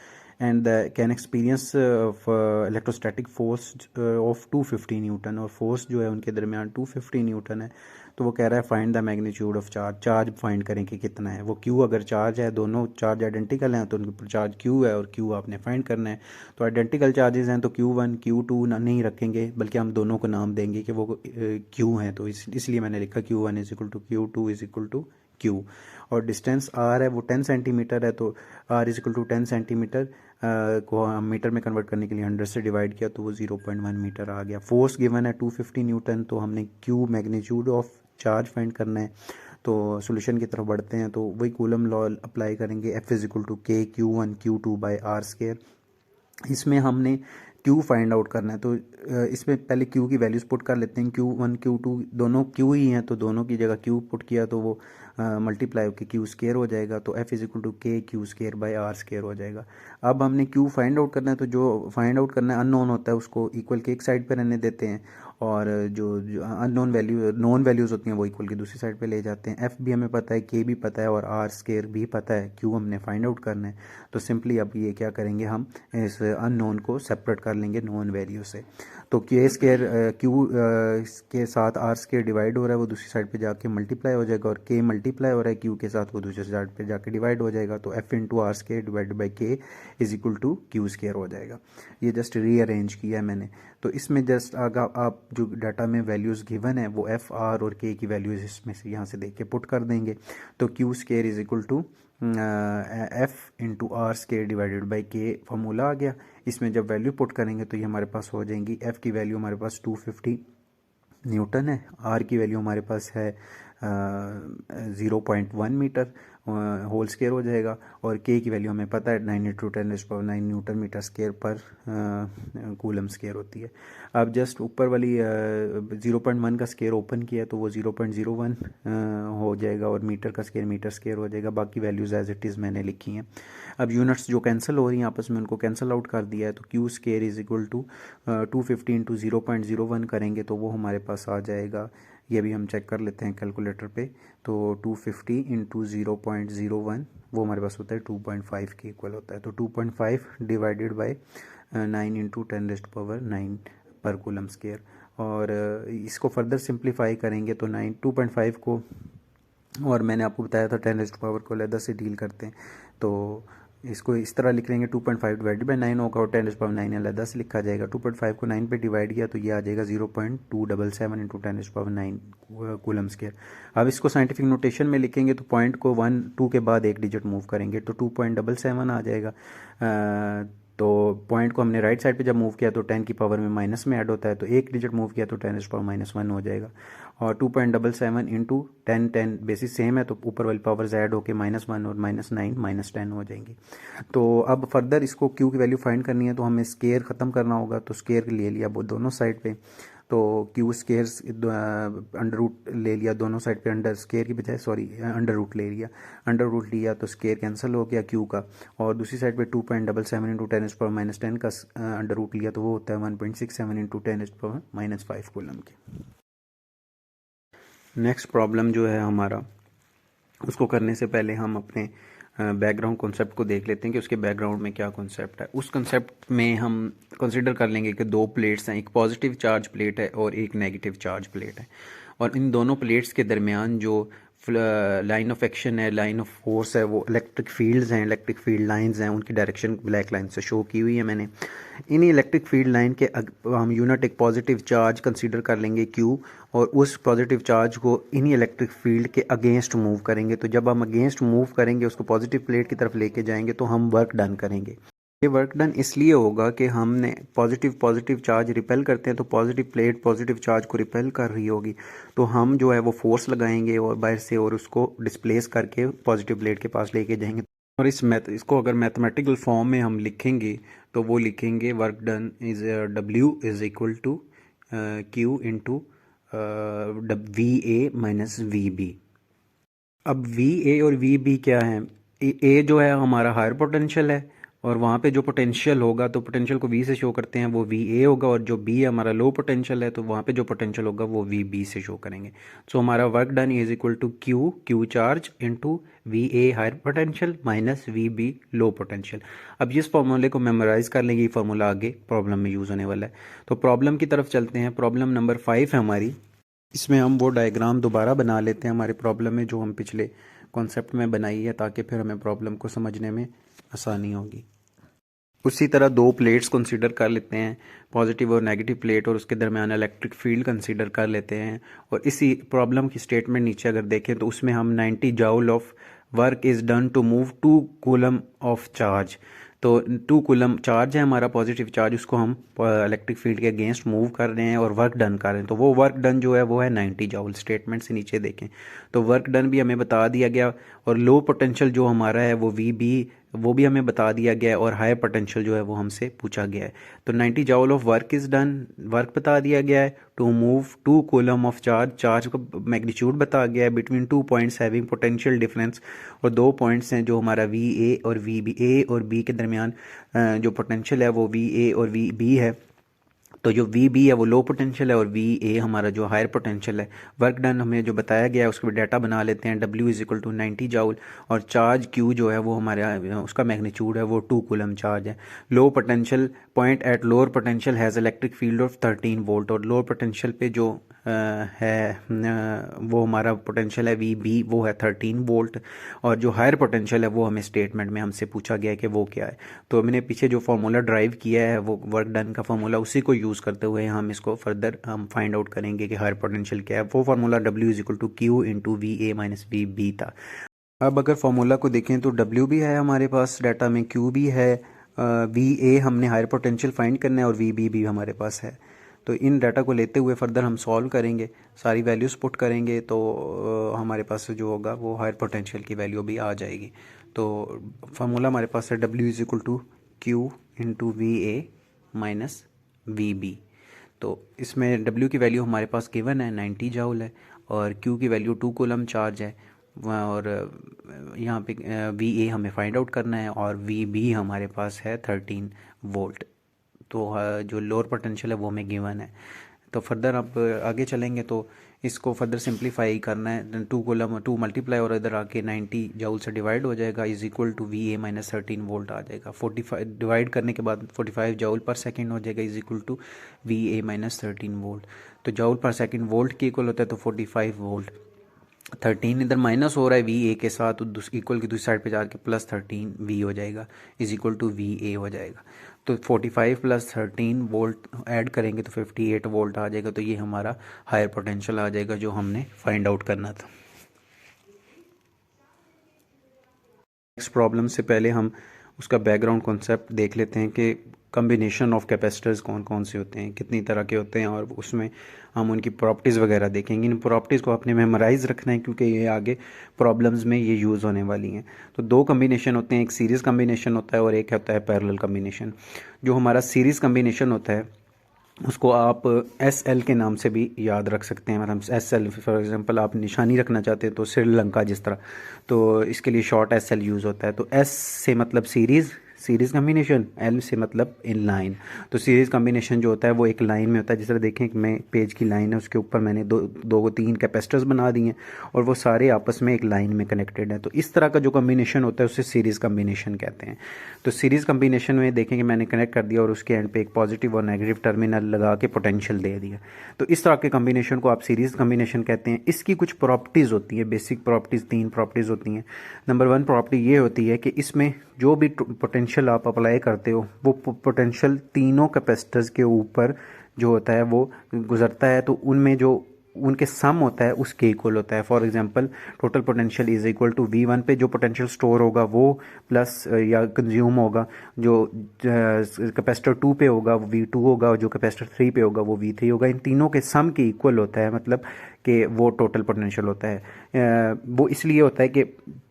and can experience of electrostatic force of 250 newton, और फोर्स जो है उनके दरमियान 250 न्यूटन है। तो वो कह रहा है find the magnitude of charge find करें कि कितना है वो क्यू, अगर चार्ज है दोनों चार्ज आइडेंटिकल हैं तो उनके ऊपर चार्ज क्यू है, और क्यू आपने फाइंड करना है। तो आइडेंटिकल चार्जेस हैं तो Q1 Q2 नहीं रखेंगे बल्कि हम दोनों को नाम देंगे कि वो क्यू हैं, तो इसलिए मैंने लिखा Q1 is equal to Q2 is equal to Q, और डिस्टेंस R है वो 10 सेंटीमीटर है, तो R is equal to 10 centimetre को हम मीटर में कन्वर्ट करने के लिए 100 से डिवाइड किया तो वो 0.1 मीटर आ गया। फोर्स गिवन है 250 न्यूटन, तो हमने Q magnitude of charge find करना है। तो सॉल्यूशन की तरफ बढ़ते हैं, तो वही कूलम लॉ अप्लाई करेंगे, F इज इक्वल टू के Q1 Q2 by R square. इसमें हमने Q फाइंड आउट करना है, तो इसमें पहले Q की वैल्यूज़ पुट कर लेते हैं। Q1 Q2 दोनों Q ही हैं, तो दोनों की जगह Q पुट किया तो वो मल्टीप्लाई होकर Q स्केयर हो जाएगा, तो F इज इक्वल टू के Q square by R square हो जाएगा। अब हमने Q फाइंड आउट करना है, तो जो फाइंड आउट करना है अननोन होता है उसको इक्वल के एक साइड पर रहने देते हैं, और जो अननोन नॉन वैल्यूज़ होती हैं वो इक्वल की दूसरी साइड पे ले जाते हैं। F भी हमें पता है, K भी पता है, और R स्केयर भी पता है, Q हमने फाइंड आउट करना है। तो सिंपली अब ये क्या करेंगे, हम इस अननोन को सेपरेट कर लेंगे नॉन वैल्यू से। तो K स्केयर Q के साथ R स्केयर डिवाइड हो रहा है वो दूसरी साइड पे जाके मल्टीप्लाई हो जाएगा, और K मल्टीप्लाई हो रहा है Q के साथ वो दूसरी साइड पे जाके डिवाइड हो जाएगा, तो F into R square divide by K is equal to Q square हो जाएगा। ये जस्ट रीअरेंज किया है मैंने। तो इसमें जस्ट अगर आप जो डाटा में वैल्यूज़ गिवन है वो F R और K की वैल्यूज़ इसमें से यहाँ से देख के पुट कर देंगे, तो Q square is equal to F into R square divided by K formula आ गया। इसमें जब वैल्यू पुट करेंगे तो ये हमारे पास हो जाएंगी, F की वैल्यू हमारे पास 250 न्यूटन है, R की वैल्यू हमारे पास है 0.1 मीटर होल स्केयर हो जाएगा, और K की वैल्यू हमें पता है 9×10⁹ न्यूटन मीटर स्केयर पर कूलम स्केयर होती है। अब जस्ट ऊपर वाली 0.1 का स्केयर ओपन किया तो वो 0.01 हो जाएगा, और मीटर का स्केयर मीटर स्केयर हो जाएगा। बाकी वैल्यूज़ एज इट इज़ मैंने लिखी हैं। अब यूनिट्स जो कैंसिल हो रही हैं आपस में उनको कैंसिल आउट कर दिया है, तो Q square is equal to 250 into 0.01 करेंगे तो वो हमारे पास आ जाएगा, ये भी हम चेक कर लेते हैं कैलकुलेटर पे। तो 250 इंटू 0.01 0.01 वो हमारे पास होता है 2.5 के इक्वल होता है। तो 2.5 डिवाइडेड बाय 9 इंटू 10⁻⁹ पर कूलम स्केयर। और इसको फर्दर सिंप्लीफाई करेंगे तो 2.5 को, और मैंने आपको बताया था 10⁻⁴ को अलग से डील करते हैं, तो इसको इस तरह लिख लेंगे 2.5 डिवाइडेड बाई 9 होगा और 10⁻⁹ अलग से लिखा जाएगा। 2.5 को 9 पे डिवाइड किया तो ये आ जाएगा 0.277 इंटू 10⁻⁹ कूलम स्केयर। अब इसको साइंटिफिक नोटेशन में लिखेंगे तो पॉइंट को 1 2 के बाद एक डिजिट मूव करेंगे तो 2.77 आ जाएगा। तो पॉइंट को हमने राइट साइड पे जब मूव किया तो 10 की पावर में माइनस में ऐड होता है, तो एक डिजिट मूव किया तो 10⁻⁻1 हो जाएगा। और 2.77 इंटू 10 बेसिस सेम है तो ऊपर वाली पावर्स ऐड होके -1 और -9 -10 हो जाएंगी। तो अब फर्दर इसको क्यू की वैल्यू फाइंड करनी है तो हमें स्केयर ख़त्म करना होगा, तो स्केयर ले लिया वो दोनों साइड पे, तो क्यू स्केयर अंडर रूट ले लिया दोनों साइड पे, अंडर स्केयर की बजाय सॉरी अंडर रूट ले लिया, अंडर रूट लिया तो स्केयर कैंसिल हो गया क्यू का, और दूसरी साइड पे 2.77 इंटू 10⁻⁻10 का अंडर रूट लिया तो वो होता है 1.67 इंटू 10⁻⁻5 कूलम के। नेक्स्ट प्रॉब्लम जो है हमारा, उसको करने से पहले हम अपने बैकग्राउंड कॉन्सेप्ट को देख लेते हैं कि उसके बैकग्राउंड में क्या कॉन्सेप्ट है। उस कॉन्सेप्ट में हम कंसिडर कर लेंगे कि दो प्लेट्स हैं, एक पॉजिटिव चार्ज प्लेट है और एक नेगेटिव चार्ज प्लेट है, और इन दोनों प्लेट्स के दरमियान जो लाइन ऑफ एक्शन है, लाइन ऑफ फोर्स है, वो इलेक्ट्रिक फील्ड्स हैं, इलेक्ट्रिक फील्ड लाइंस हैं, उनकी डायरेक्शन ब्लैक लाइन से शो की हुई है मैंने। इन्हीं इलेक्ट्रिक फील्ड लाइन के हम यूनिट एक पॉजिटिव चार्ज कंसीडर कर लेंगे Q, और उस पॉजिटिव चार्ज को इन्हीं इलेक्ट्रिक फील्ड के अगेंस्ट मूव करेंगे। तो जब हम अगेंस्ट मूव करेंगे, उसको पॉजिटिव प्लेट की तरफ लेके जाएंगे तो हम वर्क डन करेंगे। ये वर्क डन इसलिए होगा कि हमने पॉजिटिव चार्ज रिपेल करते हैं तो पॉजिटिव प्लेट पॉजिटिव चार्ज को रिपेल कर रही होगी, तो हम जो है वो फोर्स लगाएंगे और बाहर से और उसको डिस्प्लेस करके पॉजिटिव प्लेट के पास लेके जाएंगे। और इसको अगर मैथमेटिकल फॉर्म में हम लिखेंगे तो वो लिखेंगे work done is W is equal to Q into VA minus VB। अब VA और VB क्या है, A जो है हमारा हायर पोटेंशियल है, और वहाँ पे जो पोटेंशियल होगा तो पोटेंशियल को V से शो करते हैं वो VA होगा, और जो B हमारा लो पोटेंशियल है तो वहाँ पे जो पोटेंशियल होगा वो VB से शो करेंगे। सो हमारा work done is equal to Q charge into VA higher potential minus VB low potential. अब इस फॉर्मूले को मेमोराइज कर लेंगे, ये फार्मूला आगे प्रॉब्लम में यूज़ होने वाला है। तो प्रॉब्लम की तरफ चलते हैं। प्रॉब्लम नंबर 5 है हमारी, इसमें हम वो डायग्राम दोबारा बना लेते हैं हमारे प्रॉब्लम में जो हम पिछले कॉन्सेप्ट में बनाई है, ताकि फिर हमें प्रॉब्लम को समझने में आसानी होगी। उसी तरह दो प्लेट्स कंसीडर कर लेते हैं, पॉजिटिव और नेगेटिव प्लेट, और उसके दरमियान इलेक्ट्रिक फील्ड कंसीडर कर लेते हैं। और इसी प्रॉब्लम की स्टेटमेंट नीचे अगर देखें तो उसमें हम 90 joule of work is done to move 2 coulomb of charge. तो 2 कूलम चार्ज है हमारा पॉजिटिव चार्ज, उसको हम इलेक्ट्रिक फील्ड के अगेंस्ट मूव कर रहे हैं और वर्क डन कर रहे हैं। तो वो वर्क डन जो है वो है 90 जूल। स्टेटमेंट से नीचे देखें तो वर्क डन भी हमें बता दिया गया, और लो पोटेंशियल जो हमारा है वो VB वो भी हमें बता दिया गया है, और हायर पोटेंशियल जो है वो हमसे पूछा गया है। तो 90 joule of work is done, work बता दिया गया है, to move 2 coulomb of charge, charge का मैग्नीट्यूड बता गया है, between 2 points having potential difference, और 2 पॉइंट्स हैं जो हमारा VA और VB, A और B के दरमियान जो पोटेंशियल है वो VA और VB है। तो जो VB है वो लो पोटेंशियल है और VA हमारा जो हायर पोटेंशियल है। वर्क डन हमें जो बताया गया है उसको भी डाटा बना लेते हैं। W is equal to 90 joule, और चार्ज Q जो है वो हमारे उसका मैग्नीट्यूड है वो 2 कूलम चार्ज है। Low potential point at lower potential has electric field of 13 volt, और लोअर पोटेंशियल पे जो है वो हमारा पोटेंशियल है VB वो है 13 वोल्ट, और जो हायर पोटेंशियल है वो हमें स्टेटमेंट में हमसे पूछा गया है कि वो क्या है। तो मैंने पीछे जो फार्मूला ड्राइव किया है वो वर्क डन का फार्मूला, उसी को यूज़ करते हुए हम इसको फर्दर हम फाइंड आउट करेंगे कि हायर पोटेंशियल क्या है। वो formula W is equal to Q into VA minus VB था। अब अगर फार्मूला को देखें तो W भी है हमारे पास डाटा में, Q भी है, VA हमने हायर पोटेंशियल फाइंड करना है, और VB भी हमारे पास है। तो इन डाटा को लेते हुए फर्दर हम सॉल्व करेंगे, सारी वैल्यूज़ पुट करेंगे, तो हमारे पास जो होगा वो हायर पोटेंशियल की वैल्यू भी आ जाएगी। तो फार्मूला हमारे पास है W is equal to Q into VA minus VB। तो इसमें W की वैल्यू हमारे पास गिवन है 90 जूल है, और Q की वैल्यू 2 कूलम चार्ज है, और यहाँ पे VA हमें फाइंड आउट करना है, और VB हमारे पास है 13 वोल्ट। तो जो लोअर पोटेंशियल है वो हमें गिवन है। तो फर्दर आप आगे चलेंगे तो इसको फर्दर सिंप्लीफाई करना है, 2 मल्टीप्लाई और इधर आके 90 जूल से डिवाइड हो जाएगा, is equal to V A minus 13 volt आ जाएगा। 45 डिवाइड करने के बाद 45 जूल पर सेकेंड हो जाएगा, is equal to V A minus 13 volt. तो जूल पर सेकेंड वोल्ट के इक्वल होता है, तो 45 वोल्ट। 13 इधर माइनस हो रहा है वी ए के साथ, तो इक्वल की दूसरी साइड पे जाके प्लस 13 वी हो जाएगा, is equal to V A हो जाएगा। तो 45 प्लस 13 वोल्ट ऐड करेंगे तो 58 वोल्ट आ जाएगा। तो ये हमारा हायर पोटेंशियल आ जाएगा जो हमने फाइंड आउट करना था। नेक्स्ट प्रॉब्लम से पहले हम उसका बैकग्राउंड कॉन्सेप्ट देख लेते हैं कि कम्बिनेशन ऑफ कैपेसिटर्स कौन कौन से होते हैं, कितनी तरह के होते हैं, और उसमें हम उनकी प्रॉपर्टीज़ वगैरह देखेंगे। इन प्रॉपर्टीज़ को आपने मेमोराइज़ रखना है क्योंकि ये आगे प्रॉब्लम्स में ये यूज़ होने वाली हैं। तो दो कम्बिनेशन होते हैं, एक सीरीज़ कम्बिनेशन होता है और एक होता है पैरेलल कम्बिनेशन। जो हमारा सीरीज़ कम्बिनेशन होता है उसको आप एस एल के नाम से भी याद रख सकते हैं। मतलब एस एल, फॉर एग्जांपल आप निशानी रखना चाहते हैं तो श्रीलंका जिस तरह, तो इसके लिए शॉर्ट एस एल यूज़ होता है। तो एस से मतलब सीरीज़ कम्बिनेशन, एल से मतलब इन लाइन। तो सीरीज़ कम्बिनेशन जो होता है वो एक लाइन में होता है। जिस तरह देखें कि मैं पेज की लाइन है, उसके ऊपर मैंने दो तीन कैपेसिटर्स बना दिए हैं और वो सारे आपस में एक लाइन में कनेक्टेड हैं। तो इस तरह का जो कम्बिनेशन होता है उसे सीरीज़ कम्बिनेशन कहते हैं। तो सीरीज़ कम्बिनेशन में देखें कि मैंने कनेक्ट कर दिया और उसके एंड पे एक पॉजिटिव और नेगेटिव टर्मिनल लगा के पोटेंशियल दे दिया। तो इस तरह के कम्बिनेशन को आप सीरीज़ कम्बिनेशन कहते हैं। इसकी कुछ प्रॉपर्टीज़ होती हैं, बेसिक प्रॉपर्टीज़, 3 प्रॉपर्टीज़ होती हैं। नंबर 1 प्रॉपर्टी ये होती है कि इसमें जो भी पोटेंशियल आप अप्लाई करते हो वो पोटेंशियल तीनों कैपेसिटर्स के ऊपर जो होता है वो गुजरता है, तो उनमें जो उनके सम होता है उसके इक्वल होता है। For example total potential is equal to V1 पे जो पोटेंशियल स्टोर होगा वो प्लस या कंज्यूम होगा, जो कैपेसिटर 2 पे होगा वो V2 होगा, और जो कैपेसिटर 3 पे होगा वो V3 होगा। इन तीनों के सम के इक्वल होता है, मतलब कि वो टोटल पोटेंशियल होता है। वो इसलिए होता है कि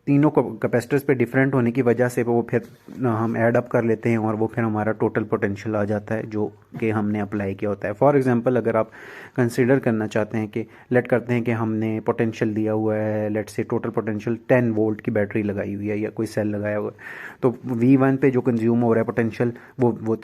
तीनों कैपेसिटर्स पे डिफरेंट होने की वजह से वो फिर हम ऐड अप कर लेते हैं और वो फिर हमारा टोटल पोटेंशियल आ जाता है जो कि हमने अप्लाई किया होता है। फॉर एग्जांपल अगर आप कंसीडर करना चाहते हैं कि लेट करते हैं कि हमने पोटेंशियल दिया हुआ है, लेट से टोटल पोटेंशियल 10 वोल्ट की बैटरी लगाई हुई है या कोई सेल लगाया हुआ है, तो V1 पे जो कंज्यूम हो रहा है पोटेंशियल वो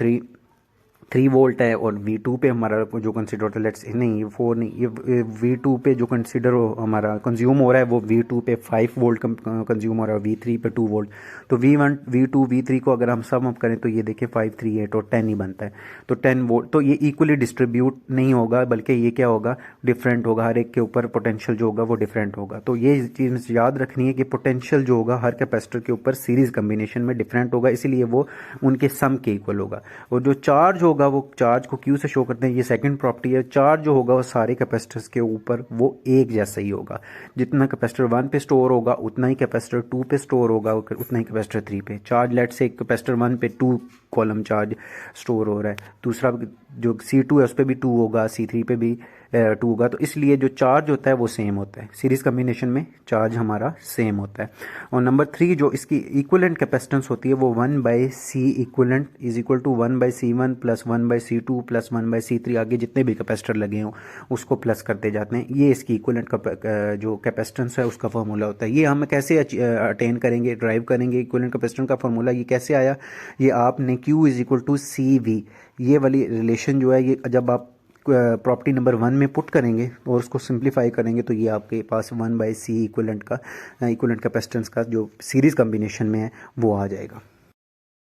3 वोल्ट है, और V2 पे हमारा जो कंसिडर होता है, लेट्स नहीं ये 4 नहीं, ये V2 पे जो कंसिडर हमारा कंज्यूम हो रहा है वो V2 पे 5 वोल्ट कंज्यूम हो रहा है, V3 पे 2 वोल्ट। तो V1 V2 V3 को अगर हम सम अप करें तो ये देखिए 5 3 8 और 10 ही बनता है। तो 10 वोल्ट, तो ये इक्वली डिस्ट्रीब्यूट नहीं होगा बल्कि ये क्या होगा, डिफरेंट होगा। हर एक के ऊपर पोटेंशियल जो होगा वो डिफरेंट होगा। तो ये चीज़ याद रखनी है कि पोटेंशियल जो होगा हर कैपेसिटर के ऊपर सीरीज कम्बिनेशन में डिफरेंट होगा, इसलिए वो उनके सम के इक्वल होगा। और जो चार्ज होगा वो चार्ज को क्यू से शो करते हैं, ये सेकंड प्रॉपर्टी है। चार्ज जो होगा वो सारे कैपेसिटर्स के ऊपर वो एक जैसा ही होगा। जितना कैपेसिटर 1 पे स्टोर होगा उतना ही कैपेसिटर 2 पे स्टोर होगा, उतना ही कैपेसिटर 3 पे। चार्ज लेट से कैपेसिटर 1 पे 2 कॉलम चार्ज स्टोर हो रहा है, दूसरा जो C2 है उस पर भी 2 होगा, C3 पे भी 2 होगा। तो इसलिए जो चार्ज होता है वो सेम होता है, सीरीज कम्बिनेशन में चार्ज हमारा सेम होता है। और नंबर 3 जो इसकी इक्विवेलेंट कैपेसिटेंस होती है वो 1/C equivalent is equal to 1/C1 plus 1/C2 plus 1/C3, आगे जितने भी कैपेसिटर लगे हों उसको प्लस करते जाते हैं। ये इसकी इक्विवेलेंट जो कैपेसिटेंस है उसका फार्मूला होता है। ये हम कैसे अटेन करेंगे, ड्राइव करेंगे इक्विवेलेंट कैपेसिटेंस का फार्मूला, ये कैसे आया, ये आपने Q is equal to CV, ये वाली रिलेशन जो है ये जब आप प्रॉपर्टी नंबर 1 में पुट करेंगे और उसको सिंप्लीफाई करेंगे तो ये आपके पास 1/C इक्विवेलेंट कैपेसिटेंस का जो सीरीज कम्बिनेशन में है वो आ जाएगा।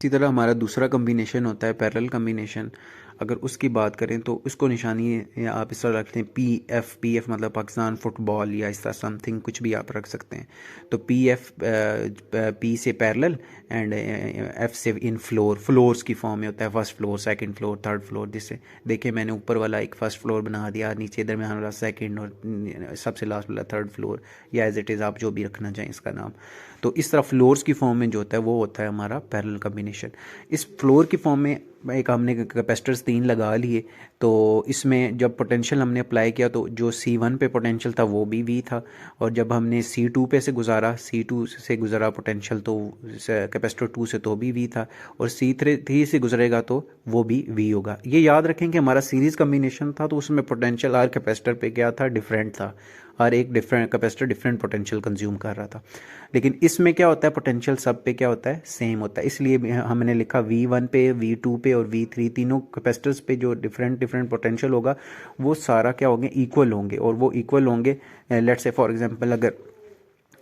इसी तरह हमारा दूसरा कम्बिनेशन होता है पैरेलल कम्बिनेशन। अगर उसकी बात करें तो उसको निशानी आप इस तरह रखते हैं PF मतलब पाकिस्तान फुटबॉल, या इस तरह समथिंग कुछ भी आप रख सकते हैं। तो PF P से पैरेलल एंड F से इन फ्लोर्स की फॉर्म में होता है, first floor, second floor, third floor. जिससे देखिए मैंने ऊपर वाला एक फर्स्ट फ्लोर बना दिया, नीचे इधर में हमारा सेकंड और सबसे लास्ट वाला थर्ड फ्लोर, या एज इट इज़ आप जो भी रखना चाहें इसका नाम। तो इस तरह फ्लोर्स की फॉर्म में जो होता है वो होता है हमारा पैरेलल कम्बिनेशन। इस फ्लोर की फॉर्म में एक हमने कैपेसिटर्स 3 लगा लिए, तो इसमें जब पोटेंशियल हमने अप्लाई किया तो जो C1 पे पोटेंशियल था वो भी V था, और जब हमने C2 पे से गुजारा, C2 से गुजरा पोटेंशियल तो कैपेसिटर 2 से तो भी V था, और C3 से गुजरेगा तो वो भी V होगा। ये याद रखें कि हमारा सीरीज कम्बिनेशन था तो उसमें पोटेंशियल हर कैपेसिटर पे क्या था, डिफरेंट था। हर एक different capacitor different potential consume कर रहा था। लेकिन इसमें क्या होता है, पोटेंशियल सब पे क्या होता है, सेम होता है। इसलिए हमने लिखा V1 पे, V2 पे और V3 तीनों कैपेसिटर्स पे जो डिफरेंट डिफरेंट पोटेंशियल होगा वो सारा क्या होंगे, इक्वल होंगे। और वो इक्वल होंगे, लेट्स से फॉर एग्जांपल अगर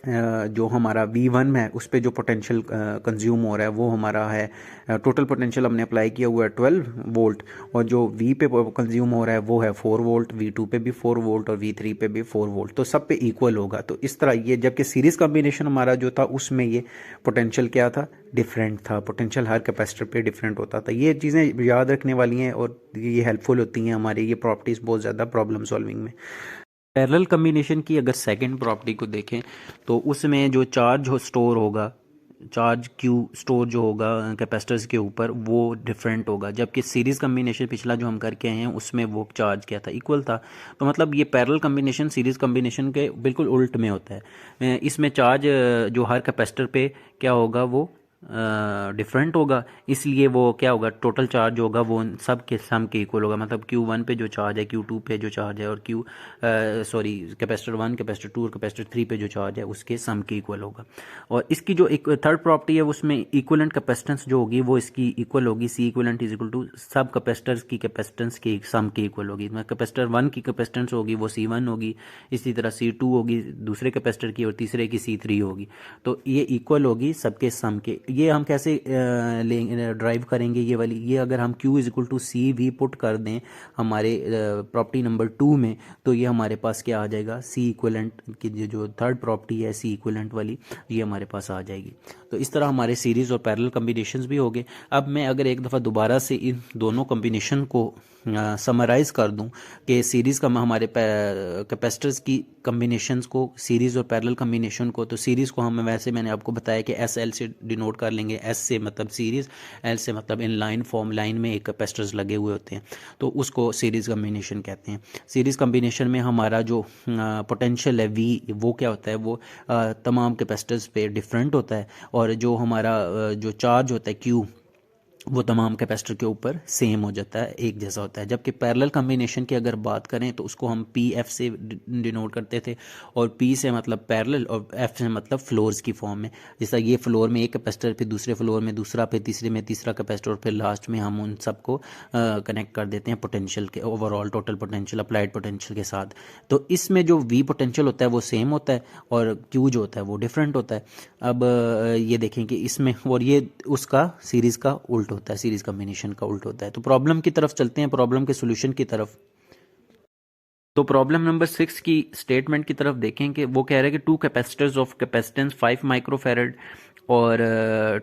जो हमारा V1 है उस पर जो पोटेंशियल कंज्यूम हो रहा है वो हमारा है, टोटल पोटेंशियल हमने अप्लाई किया हुआ है 12 वोल्ट, और जो V पे कंज्यूम हो रहा है वो है 4 वोल्ट, V2 पे भी 4 वोल्ट और V3 पे भी 4 वोल्ट, तो सब पे इक्वल होगा। तो इस तरह ये, जबकि सीरीज़ कॉम्बिनेशन हमारा जो था उसमें ये पोटेंशियल क्या था, डिफरेंट था, पोटेंशियल हर कैपेसिटर पे डिफरेंट होता था। ये चीज़ें याद रखने वाली हैं और ये हेल्पफुल होती हैं हमारी ये प्रॉपर्टीज़ बहुत ज़्यादा प्रॉब्लम सॉल्विंग में। पैरेलल कम्बिनेशन की अगर सेकंड प्रॉपर्टी को देखें तो उसमें जो चार्ज हो स्टोर होगा, चार्ज क्यू स्टोर जो होगा कैपेसिटर्स के ऊपर वो डिफरेंट होगा, जबकि सीरीज़ कम्बिनेशन पिछला जो हम करके आए हैं उसमें वो चार्ज क्या था, इक्वल था। तो मतलब ये पैरेलल कम्बिनेशन सीरीज़ कम्बिनेशन के बिल्कुल उल्ट में होता है। इसमें चार्ज जो हर कैपेसिटर पे क्या होगा वो डिफरेंट होगा, इसलिए वो क्या होगा, टोटल चार्ज होगा वो सब के सम के इक्वल होगा। मतलब Q1 पे जो चार्ज है, Q2 पे जो चार्ज है और कैपेसिटर 1, कैपेसिटर 2 और कैपेसिटर 3 पे जो चार्ज है उसके सम के इक्वल होगा। और इसकी जो एक थर्ड प्रॉपर्टी है उसमें इक्वलेंट कैपेसिटेंस जो होगी वो इसकी इक्वल होगी, C equivalent is equal to सब कैपेसिटर्स की कैपेसिटेंस के सम के इक्वल होगी। कैपेसिटर 1 की कैपेसिटेंस होगी वो C1 होगी, इसी तरह C2 होगी दूसरे कैपेसिटर की, और तीसरे की C3 होगी। तो ये इक्वल होगी सबके सम के। ये हम कैसे ड्राइव करेंगे ये वाली, ये अगर हम Q इज इक्वल टू सी भी पुट कर दें हमारे प्रॉपर्टी नंबर 2 में, तो ये हमारे पास क्या आ जाएगा, C इक्वलेंट की जो थर्ड प्रॉपर्टी है C इक्वलेंट वाली, ये हमारे पास आ जाएगी। तो इस तरह हमारे सीरीज़ और पैरेलल कम्बिनेशंस भी हो गए। अब मैं अगर एक दफ़ा दोबारा से इन दोनों कम्बिनेशन को समराइज़ कर दूं कि सीरीज़ का हमारे कैपेसिटर्स की कम्बिनेशंस को, सीरीज़ और पैरेलल कम्बिनेशन को, तो सीरीज़ को हम वैसे मैंने आपको बताया कि SL से डिनोट कर लेंगे। S से मतलब सीरीज़, L से मतलब इन लाइन फॉर्म, लाइन में एक कैपेसिटर्स लगे हुए होते हैं तो उसको सीरीज़ कम्बिनेशन कहते हैं। सीरीज़ कम्बिनेशन में हमारा जो पोटेंशियल है V, वो क्या होता है, वो तमाम कैपेसिटर्स पे डिफरेंट होता है, और जो हमारा जो चार्ज होता है Q वो तमाम कैपेसिटर के ऊपर सेम हो जाता है, एक जैसा होता है। जबकि पैरेलल कम्बिनेशन की अगर बात करें तो उसको हम PF से डिनोट करते थे, और P से मतलब पैरेलल और F से मतलब फ्लोर्स की फॉर्म में। जैसा ये फ्लोर में एक कैपेसिटर, फिर दूसरे फ्लोर में दूसरा, फिर तीसरे में तीसरा कैपेसिटर, और फिर लास्ट में हम उन सबको कनेक्ट कर देते हैं पोटेंशियल के, overall total potential, applied potential के साथ। तो इसमें जो V पोटेंशियल होता है वो सेम होता है और Q जो होता है वो डिफरेंट होता है। अब ये देखें कि इसमें, और ये उसका सीरीज़ का उल्ट होता है, सीरीज कॉम्बिनेशन का उल्ट होता है। तो प्रॉब्लम की तरफ चलते हैं, प्रॉब्लम के सॉल्यूशन की तरफ। तो प्रॉब्लम नंबर 6 की स्टेटमेंट की तरफ देखें कि वो कह रहा है कि 2 कैपेसिटर्स ऑफ कैपेसिटेंस 5 माइक्रोफैरड और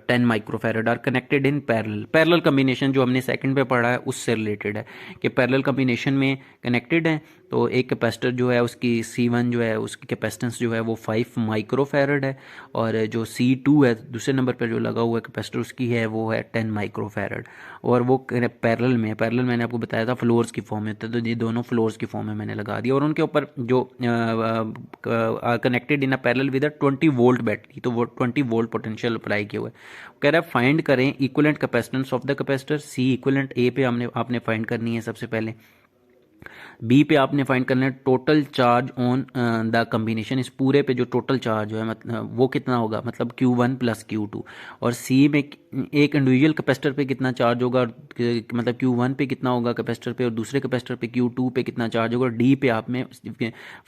10 microfarad are connected in parallel. Parallel combination जो हमने सेकंड पे पढ़ा है उससे रिलेटेड है कि पैरेलल कम्बिनेशन में कनेक्टेड है। तो एक कैपेसिटर जो है उसकी C1 जो है उसकी कैपेसिटेंस जो है वो 5 माइक्रोफैरड है, और जो C2 है दूसरे नंबर पर जो लगा हुआ है कैपेसिटर उसकी है वो है 10 माइक्रोफैरड, और वो पैरेलल में है। पैरेलल मैंने आपको बताया था फ्लोर्स की फॉर्म में था, तो ये दोनों फ्लोर्स की फॉर्म में मैंने लगा दिया, और उनके ऊपर जो connected in a parallel with a 20 volt battery, तो वो 20 वोल्ट पोटेंशियल अप्लाई किया हुआ है। कह रहा है फाइंड करें equivalent capacitance of the capacitor. C equivalent A पे आपने फाइंड करनी है सबसे पहले, B पे आपने फाइंड करना है total charge on the combination. इस पूरे पे जो टोटल चार्ज है मतलब वो कितना होगा, मतलब Q1 प्लस Q2, और C में एक इंडिविजुअल कैपेसिटर पे कितना चार्ज होगा, मतलब Q1 पे कितना होगा कैपेसिटर पे, और दूसरे कैपेसिटर पे Q2 पे कितना चार्ज होगा। और D पे आप में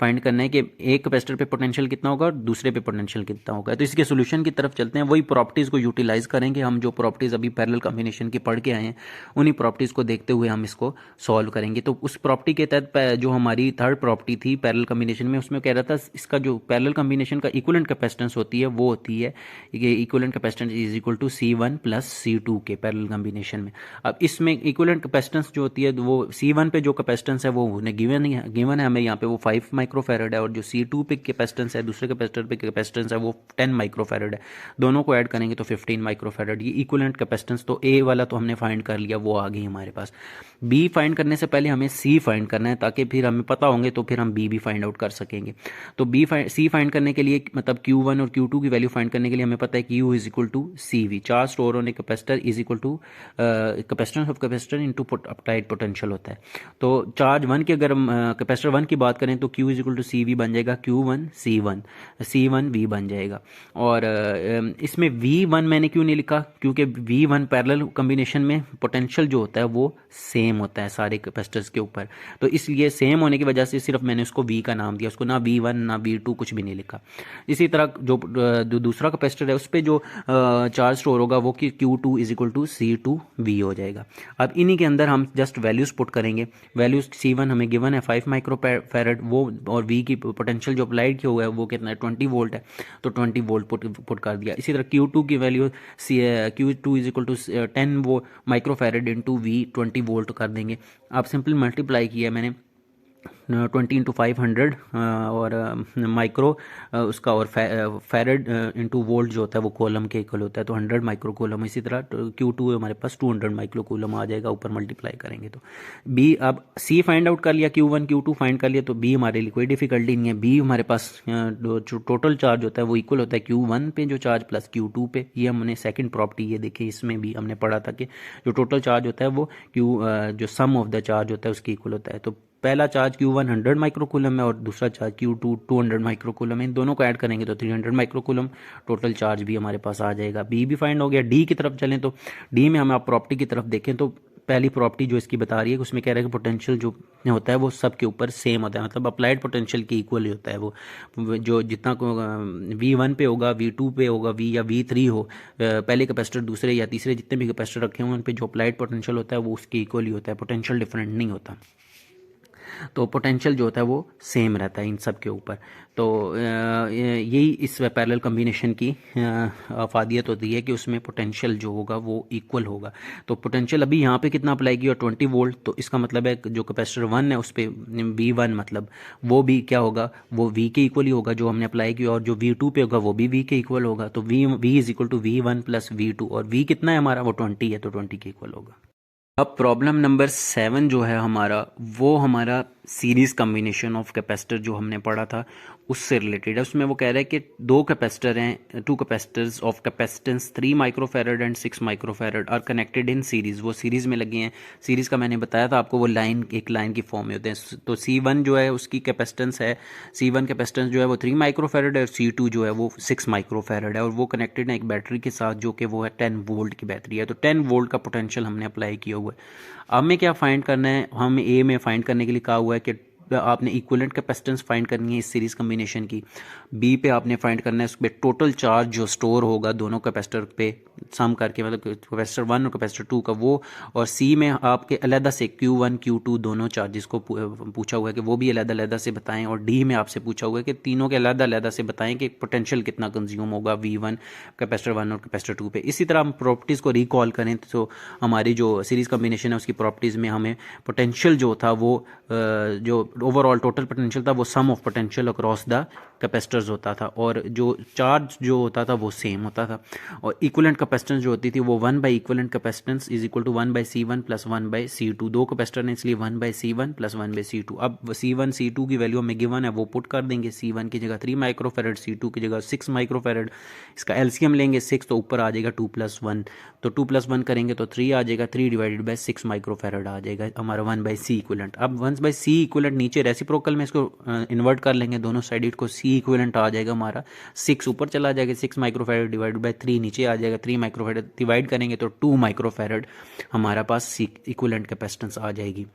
फाइंड करना है कि एक कैपेसिटर पे पोटेंशियल कितना होगा और दूसरे पे पोटेंशियल कितना होगा। तो इसके सोल्यूशन की तरफ चलते हैं, वही प्रॉपर्टीज़ को यूटिलाइज करेंगे हम, जो प्रॉपर्टीज़ अभी पैरेलल कम्बिनेशन की पढ़ के आए हैं उन्हीं प्रॉपर्टीज़ को देखते हुए हम इसको सॉल्व करेंगे। तो उस प्रॉपर्टी के तहत जो हमारी थर्ड प्रॉपर्टी थी पैरेलल कम्बिनेशन में, उसमें कह रहा था इसका जो पैरेलल कम्बिनेशन का इक्विवेलेंट कैपेसिटेंस होती है वो होती है ये equivalent capacitance is equal to C1 plus C2 के पैरेलल कम्बिनेशन में। अब इसमें इक्विवेलेंट कैपेसिटेंस जो होती है वो C1 पे जो कैपेसिटेंस है वो गिवन है हमें यहाँ पे, वो 5 माइक्रोफैरड है, और जो C2 पे कैपेसिटेंस है दूसरे कैपेसिटर पे कैपेसिटेंस है वो 10 माइक्रोफैरड है। दोनों को ऐड करेंगे तो 15 माइक्रोफैरड। ये इक्विवेलेंट कैपेसिटेंस तो A वाला तो हमने फाइंड कर लिया, वो आ गई हमारे पास। B फाइंड करने से पहले हमें C फाइंड करना है, ताकि फिर हमें पता होंगे तो फिर हम बी भी फाइंड आउट कर सकेंगे। तो सी फाइंड करने के लिए मतलब Q1 और Q2 की वैल्यू फाइंड करने के लिए हमें पता है कि U is equal to C V, charge store होने capacitor, is equal to capacitance of capacitor into applied potential होता है। तो चार्ज 1 की अगर हम कैपेसिटर 1 की बात करें तो Q is equal to C V बन जाएगा, Q1 C1 V बन जाएगा। और इसमें V1 मैंने क्यों नहीं लिखा, क्योंकि V1 पैरेलल कॉम्बिनेशन में पोटेंशियल जो होता है वो सेम होता है सारे कैपेसिटर्स के ऊपर, तो इसलिए सेम होने की वजह से सिर्फ मैंने उसको V का नाम दिया, उसको ना V1 ना V2 कुछ भी नहीं लिखा। इसी तरह जो दूसरा कैपेसिटर है उस पर जो चार्ज स्टोर होगा वो कि Q2 is equal to C2V हो जाएगा। अब इन्हीं के अंदर हम जस्ट वैल्यूज पुट करेंगे। वैल्यूज C1 हमें गिवन है 5 माइक्रो फैरेड वो, और V की पोटेंशियल जो अप्लाइड किया हुआ है वो कितना है 20 वोल्ट है, तो 20 वोल्ट पुट कर दिया। इसी तरह Q2 की value Q2 is equal to 10 वो micro farad into V 20 volt कर देंगे। आप सिंपल मल्टीप्लाई किया मैंने 20 इंटू 500 और माइक्रो उसका, और फैरेड इंटू वोल्ट जो होता है वो कूलम के इक्वल होता है, तो 100 माइक्रो कूलम। इसी तरह Q2 हमारे पास 200 माइक्रो कूलम आ जाएगा, ऊपर मल्टीप्लाई करेंगे तो B। अब C फाइंड आउट कर लिया, Q1 Q2 फाइंड कर लिया, तो B हमारे लिए कोई डिफिकल्टी नहीं है। B हमारे पास जो टोटल चार्ज होता है वो इक्वल होता है Q1 पे जो चार्ज प्लस Q2 पे। ये हमने सेकंड प्रॉपर्टी ये देखे, इसमें भी हमने पढ़ा था कि जो टोटल चार्ज होता है वो जो सम ऑफ द चार्ज होता है उसके इक्वल होता है। तो पहला चार्ज Q1 100 माइक्रोकूलम है और दूसरा चार्ज Q2 200 माइक्रोकूलम है, इन दोनों को ऐड करेंगे तो 300 माइक्रोकूलम टोटल चार्ज भी हमारे पास आ जाएगा। बी भी फाइंड हो गया। डी की तरफ चलें तो डी में हम आप प्रॉपर्टी की तरफ देखें तो पहली प्रॉपर्टी जो इसकी बता रही है उसमें कह रहा है कि पोटेंशियल जो होता है वो सबके ऊपर सेम होता है, मतलब अप्लाइड पोटेंशियल के इक्वल ही होता है वो जो जितना V1 पे होगा, V2 पे होगा, V या V3 हो, पहले कैपेसिटर दूसरे या तीसरे जितने भी कैपेसिटर रखे हों उन पे जो अप्लाइड पोटेंशियल होता है वो उसके इक्वल ही होता है, पोटेंशियल डिफरेंट नहीं होता। तो पोटेंशियल जो होता है वो सेम रहता है इन सब के ऊपर। तो यही इस पैरेलल कॉम्बिनेशन की अफादियत होती है कि उसमें पोटेंशियल जो होगा वो इक्वल होगा। तो पोटेंशियल अभी यहाँ पे कितना अप्लाई किया 20 वोल्ट, तो इसका मतलब है जो कैपेसिटर 1 है उस पर V1 मतलब वो भी क्या होगा, वो V के इक्वल ही होगा जो हमने अप्लाई किया, और जो V2 पे होगा वो भी V के इक्वल होगा। तो V is equal to V1 plus V2, और V कितना है हमारा, वो 20 है, तो 20 के इक्वल होगा। अब प्रॉब्लम नंबर 7 जो है हमारा, वो हमारा सीरीज कम्बिनेशन ऑफ कैपेसिटर जो हमने पढ़ा था उससे रिलेटेड है। उसमें वो कह रहा है कि दो कैपेसिटर हैं, two capacitors of capacitance 3 microfarad and 6 microfarad are connected in series, वो सीरीज में लगे हैं। सीरीज का मैंने बताया था आपको, वो लाइन एक लाइन की फॉर्म में होते हैं। तो C1 जो है उसकी कैपेसिटेंस है, C1 कैपेसिटेंस जो है वो 3 माइक्रोफैरड है, और C2 जो है वो 6 माइक्रोफैरड है, और वो कनेक्टेड है एक बैटरी के साथ जो कि वो है 10 वोल्ट की बैटरी है। तो 10 वोल्ट का पोटेंशियल हमने अप्लाई किया हुआ है। अब हमें क्या फाइंड करना है, हमें ए में फाइंड करने के लिए कहा हुआ है कि आपने इक्विवेलेंट कैपेसिटेंस फाइंड करनी है इस सीरीज कॉम्बिनेशन की। बी पे आपने फाइंड करना है उस पर टोटल चार्ज जो स्टोर होगा दोनों कैपेसिटर पे सम करके, मतलब कैपेसिटर 1 और कैपेसिटर 2 का वो, और सी में आपके अलहदा से Q1 Q2 दोनों चार्जेस को पूछा हुआ है कि वो भी अलहदा अलहदा से बताएं, और डी में आपसे पूछा हुआ है कि तीनों के अलहदा अलहदा से बताएं कि पोटेंशियल कितना कंज्यूम होगा V1 कैपेसिटर 1 और कैपेसिटर 2 पे। इसी तरह हम प्रॉपर्टीज़ को रिकॉल करें तो हमारी जो सीरीज कॉम्बिनेशन है उसकी प्रॉपर्टीज़ में हमें पोटेंशियल जो था वो जो ओवरऑल टोटल पोटेंशियल था वो sum of potential across the capacitors होता था, और जो चार्ज जो होता था वो सेम होता था, और इक्विवेलेंट कैपेसिटेंस जो होती थी वो 1 by equivalent capacitance is equal to 1 by C1 plus 1 by C2। दो कैपेसिटर ने इसलिए 1 by C1 plus 1 by C2। अब C1 C2 की वैल्यू हमें गिवन है वो पुट कर देंगे। C1 की जगह 3 माइक्रोफैरड, C2 की जगह 6 माइक्रोफैरड। इसका एलसीएम लेंगे 6 तो ऊपर आ जाएगा 2 प्लस 1, तो 2 प्लस 1 करेंगे तो 3 आ जाएगा, 3 डिवाइडेड बाई 6 माइक्रोफैरड आ जाएगा हमारा 1 बाई C इक्विवेलेंट। अब 1 बाई C इक्विवेलेंट नीचे रेसिप्रोकल में इसको इन्वर्ट कर लेंगे दोनों साइड को, C इक्विवेलेंट आ जाएगा हमारा 6 ऊपर चला जाएगा, 6 माइक्रोफैरड डिवाइडेड बाई 3 नीचे आ जाएगा, 3 माइक्रोफैरड डिवाइड करेंगे तो 2 माइक्रोफैरड हमारा पास C इक्विवेलेंट कैपेसिटेंस आ जाएगी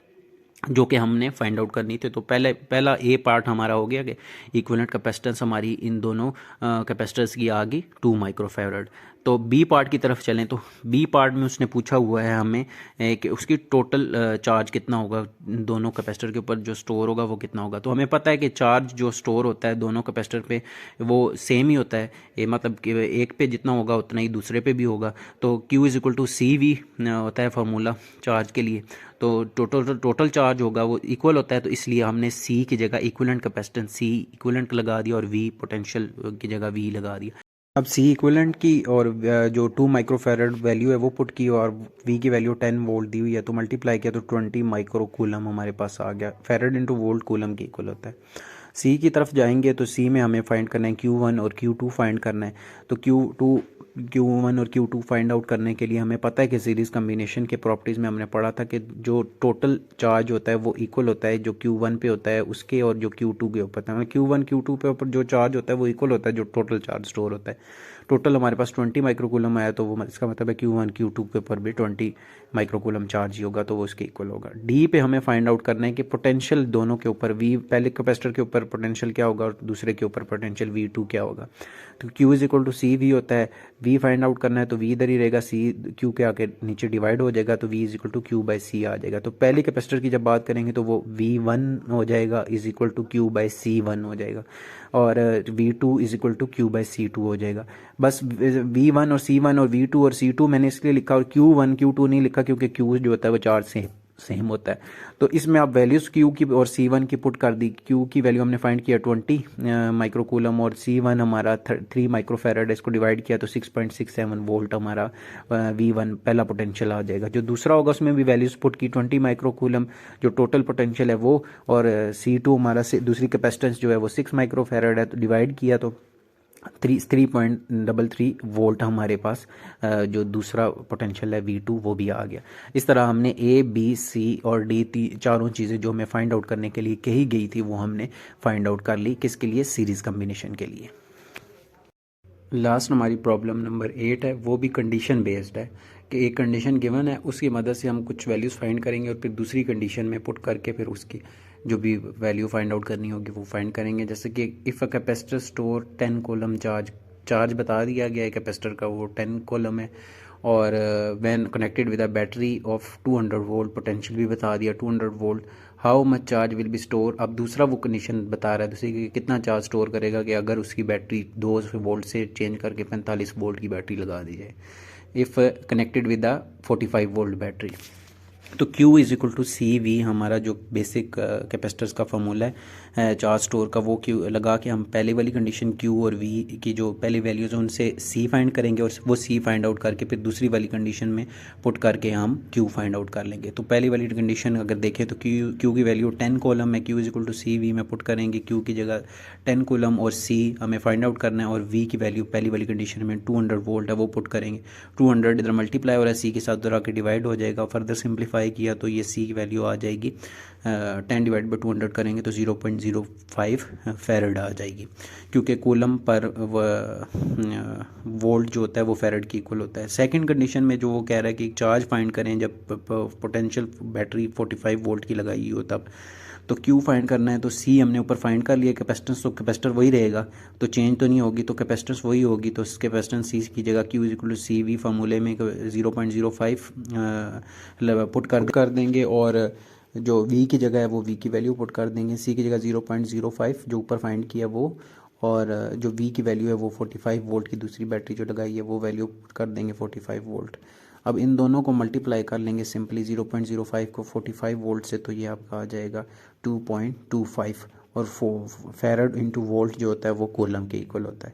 जो कि हमने फाइंड आउट करनी थी। तो पहला ए पार्ट हमारा हो गया कि इक्विवेलेंट कैपेसिटेंस हमारी इन दोनों कैपेसिटर्स की आ गई 2 माइक्रोफैरड। तो बी पार्ट की तरफ चलें तो बी पार्ट में उसने पूछा हुआ है हमें कि उसकी टोटल चार्ज कितना होगा दोनों कैपेसिटर के ऊपर जो स्टोर होगा वो कितना होगा। तो हमें पता है कि चार्ज जो स्टोर होता है दोनों कैपेसिटर पे वो सेम ही होता है, ये मतलब कि एक पे जितना होगा उतना ही दूसरे पे भी होगा। तो Q is equal to CV होता है फार्मूला चार्ज के लिए, तो टोटल चार्ज होगा वो इक्वल होता है, तो इसलिए हमने C की जगह इक्विवेलेंट कैपेसिटेंस C इक्विवेलेंट लगा दिया और V पोटेंशियल की जगह V लगा दिया। अब सी इक्विवेलेंट की और जो 2 माइक्रोफेरेड वैल्यू है वो पुट की और वी की वैल्यू 10 वोल्ट दी हुई है, तो मल्टीप्लाई किया तो 20 माइक्रो कूलम हमारे पास आ गया। फेरेड इंटू वोल्ट कूलम की इक्वल होता है। सी की तरफ जाएंगे तो सी में हमें फाइंड करना है Q1 और Q2 फाइंड करना है। तो Q1 और Q2 फाइंड आउट करने के लिए हमें पता है कि सीरीज़ कम्बिनेशन के प्रॉपर्टीज़ में हमने पढ़ा था कि जो टोटल चार्ज होता है वो इक्वल होता है जो Q1 पे होता है उसके और जो Q2 के ऊपर होता है। Q1 Q2 पे ऊपर जो चार्ज होता है वो इक्वल होता है जो टोटल चार्ज स्टोर होता है। टोटल हमारे पास 20 माइक्रोकूलम आया तो वो इसका मतलब है Q1 Q2 के ऊपर भी 20 माइक्रोकूलम चार्ज ही होगा, तो वो इसके इक्वल होगा। डी पे हमें फाइंड आउट करना है कि पोटेंशियल दोनों के ऊपर वी पहले कैपेसिटर के ऊपर पोटेंशियल क्या होगा और दूसरे के ऊपर पोटेंशियल V2 क्या होगा। तो Q is equal to C V होता है। V फाइंड आउट करना है तो V इधर ही रहेगा, C Q के आके नीचे डिवाइड हो जाएगा तो V is equal to Q by C आ जाएगा। तो पहले कैपेसिटर की जब बात करेंगे तो वो V1 हो जाएगा is equal to Q by C1 हो जाएगा और V2 is equal to Q by C2 हो जाएगा। बस V1 और C1 और V2 और C2 मैंने इसलिए लिखा और Q1 Q2 नहीं लिखा क्योंकि Q जो होता है वो चार्ज से सेम होता है। तो इसमें आप वैल्यूज़ Q की और C1 की पुट कर दी। Q की वैल्यू हमने फाइंड किया 20 माइक्रोकूलम और C1 हमारा 3 माइक्रोफेरेड, इसको डिवाइड किया तो 6.67 वोल्ट हमारा V1 पहला पोटेंशियल आ जाएगा। जो दूसरा होगा उसमें भी वैल्यूज़ पुट की 20 माइक्रोकूलम जो टोटल पोटेंशियल है वो, और C2 हमारा दूसरी कैपेसिटेंस जो है वो 6 माइक्रोफेरेड है तो डिवाइड किया तो 3.33 वोल्ट हमारे पास जो दूसरा पोटेंशियल है V2 वो भी आ गया। इस तरह हमने A B C और D चारों चीज़ें जो हमें फाइंड आउट करने के लिए कही गई थी वो हमने फाइंड आउट कर ली। किसके लिए? सीरीज़ कम्बिनेशन के लिए। लास्ट हमारी प्रॉब्लम नंबर 8 है, वो भी कंडीशन बेस्ड है कि एक कंडीशन गिवन है उसकी मदद से हम कुछ वैल्यूज़ फाइंड करेंगे और फिर दूसरी कंडीशन में पुट करके फिर उसकी जो भी वैल्यू फाइंड आउट करनी होगी वो फाइंड करेंगे। जैसे कि if a capacitor store 10 coulomb charge बता दिया गया है कैपेसिटर का, वो 10 कूलम है और when connected with a battery of 200 volt, potential भी बता दिया 200 volt, how much charge will be store. अब दूसरा वो कंडीशन बता रहा है दूसरी कि कितना चार्ज स्टोर करेगा कि अगर उसकी बैटरी 2 वोल्ट से चेंज करके 45 वोल्ट की बैटरी लगा दी जाए, if connected with a 45 volt battery. तो Q is equal to C V हमारा जो बेसिक कैपेसिटर्स का फार्मूला है चार्ज स्टोर का, वो Q लगा के हम पहले वाली कंडीशन Q और V की जो पहली वैल्यूज़ हैं उनसे C फाइंड करेंगे और वो C फाइंड आउट करके फिर दूसरी वाली कंडीशन में पुट करके हम Q फाइंड आउट कर लेंगे। तो पहली वाली कंडीशन अगर देखें तो Q की वैल्यू 10 कॉलम है, Q is equal to C V में पुट करेंगे, Q की जगह 10 कॉलम और C हमें फाइंड आउट करना है और V की वैल्यू पहली वाली कंडीशन में 200 वोल्ट है वो पुट करेंगे। 200 इधर मल्टीप्लाई हो रहा है C के साथ उधर आके डिवाइड हो जाएगा। फर्दर सिंप्लीफाई किया तो ये C की वैल्यू आ जाएगी 10 डिवाइड बाई 200 करेंगे तो 0.05 फेरेड आ जाएगी, क्योंकि कूलम पर वोल्ट जो होता है वो फेरेड की इक्वल होता है। सेकंड कंडीशन में जो वो कह रहा है कि चार्ज फाइंड करें जब पोटेंशियल बैटरी 45 वोल्ट की लगाई हो तब, तो Q फाइंड करना है तो C हमने ऊपर फाइंड कर लिया, कैपेसिटेंस तो कैपेसिटर वही रहेगा तो चेंज तो नहीं होगी, तो कैपेसिटेंस वही होगी तो कैपेसिटेंस C की जगह Q is equal to C V फार्मूले में 0.05 पुट कर देंगे और जो V की जगह है वो V की वैल्यू पुट कर देंगे, C की जगह 0.05 जो ऊपर फाइंड किया वो, और जो V की वैल्यू है वो 45 वोल्ट की दूसरी बैटरी जो लगाई है वो वैल्यू पुट कर देंगे 45 वोल्ट। अब इन दोनों को मल्टीप्लाई कर लेंगे सिंपली 0.05 को 45 वोल्ट से तो ये आपका आ जाएगा 2.25 और फेरेड इंटू वोल्ट जो होता है वो कूलम के इक्वल होता है।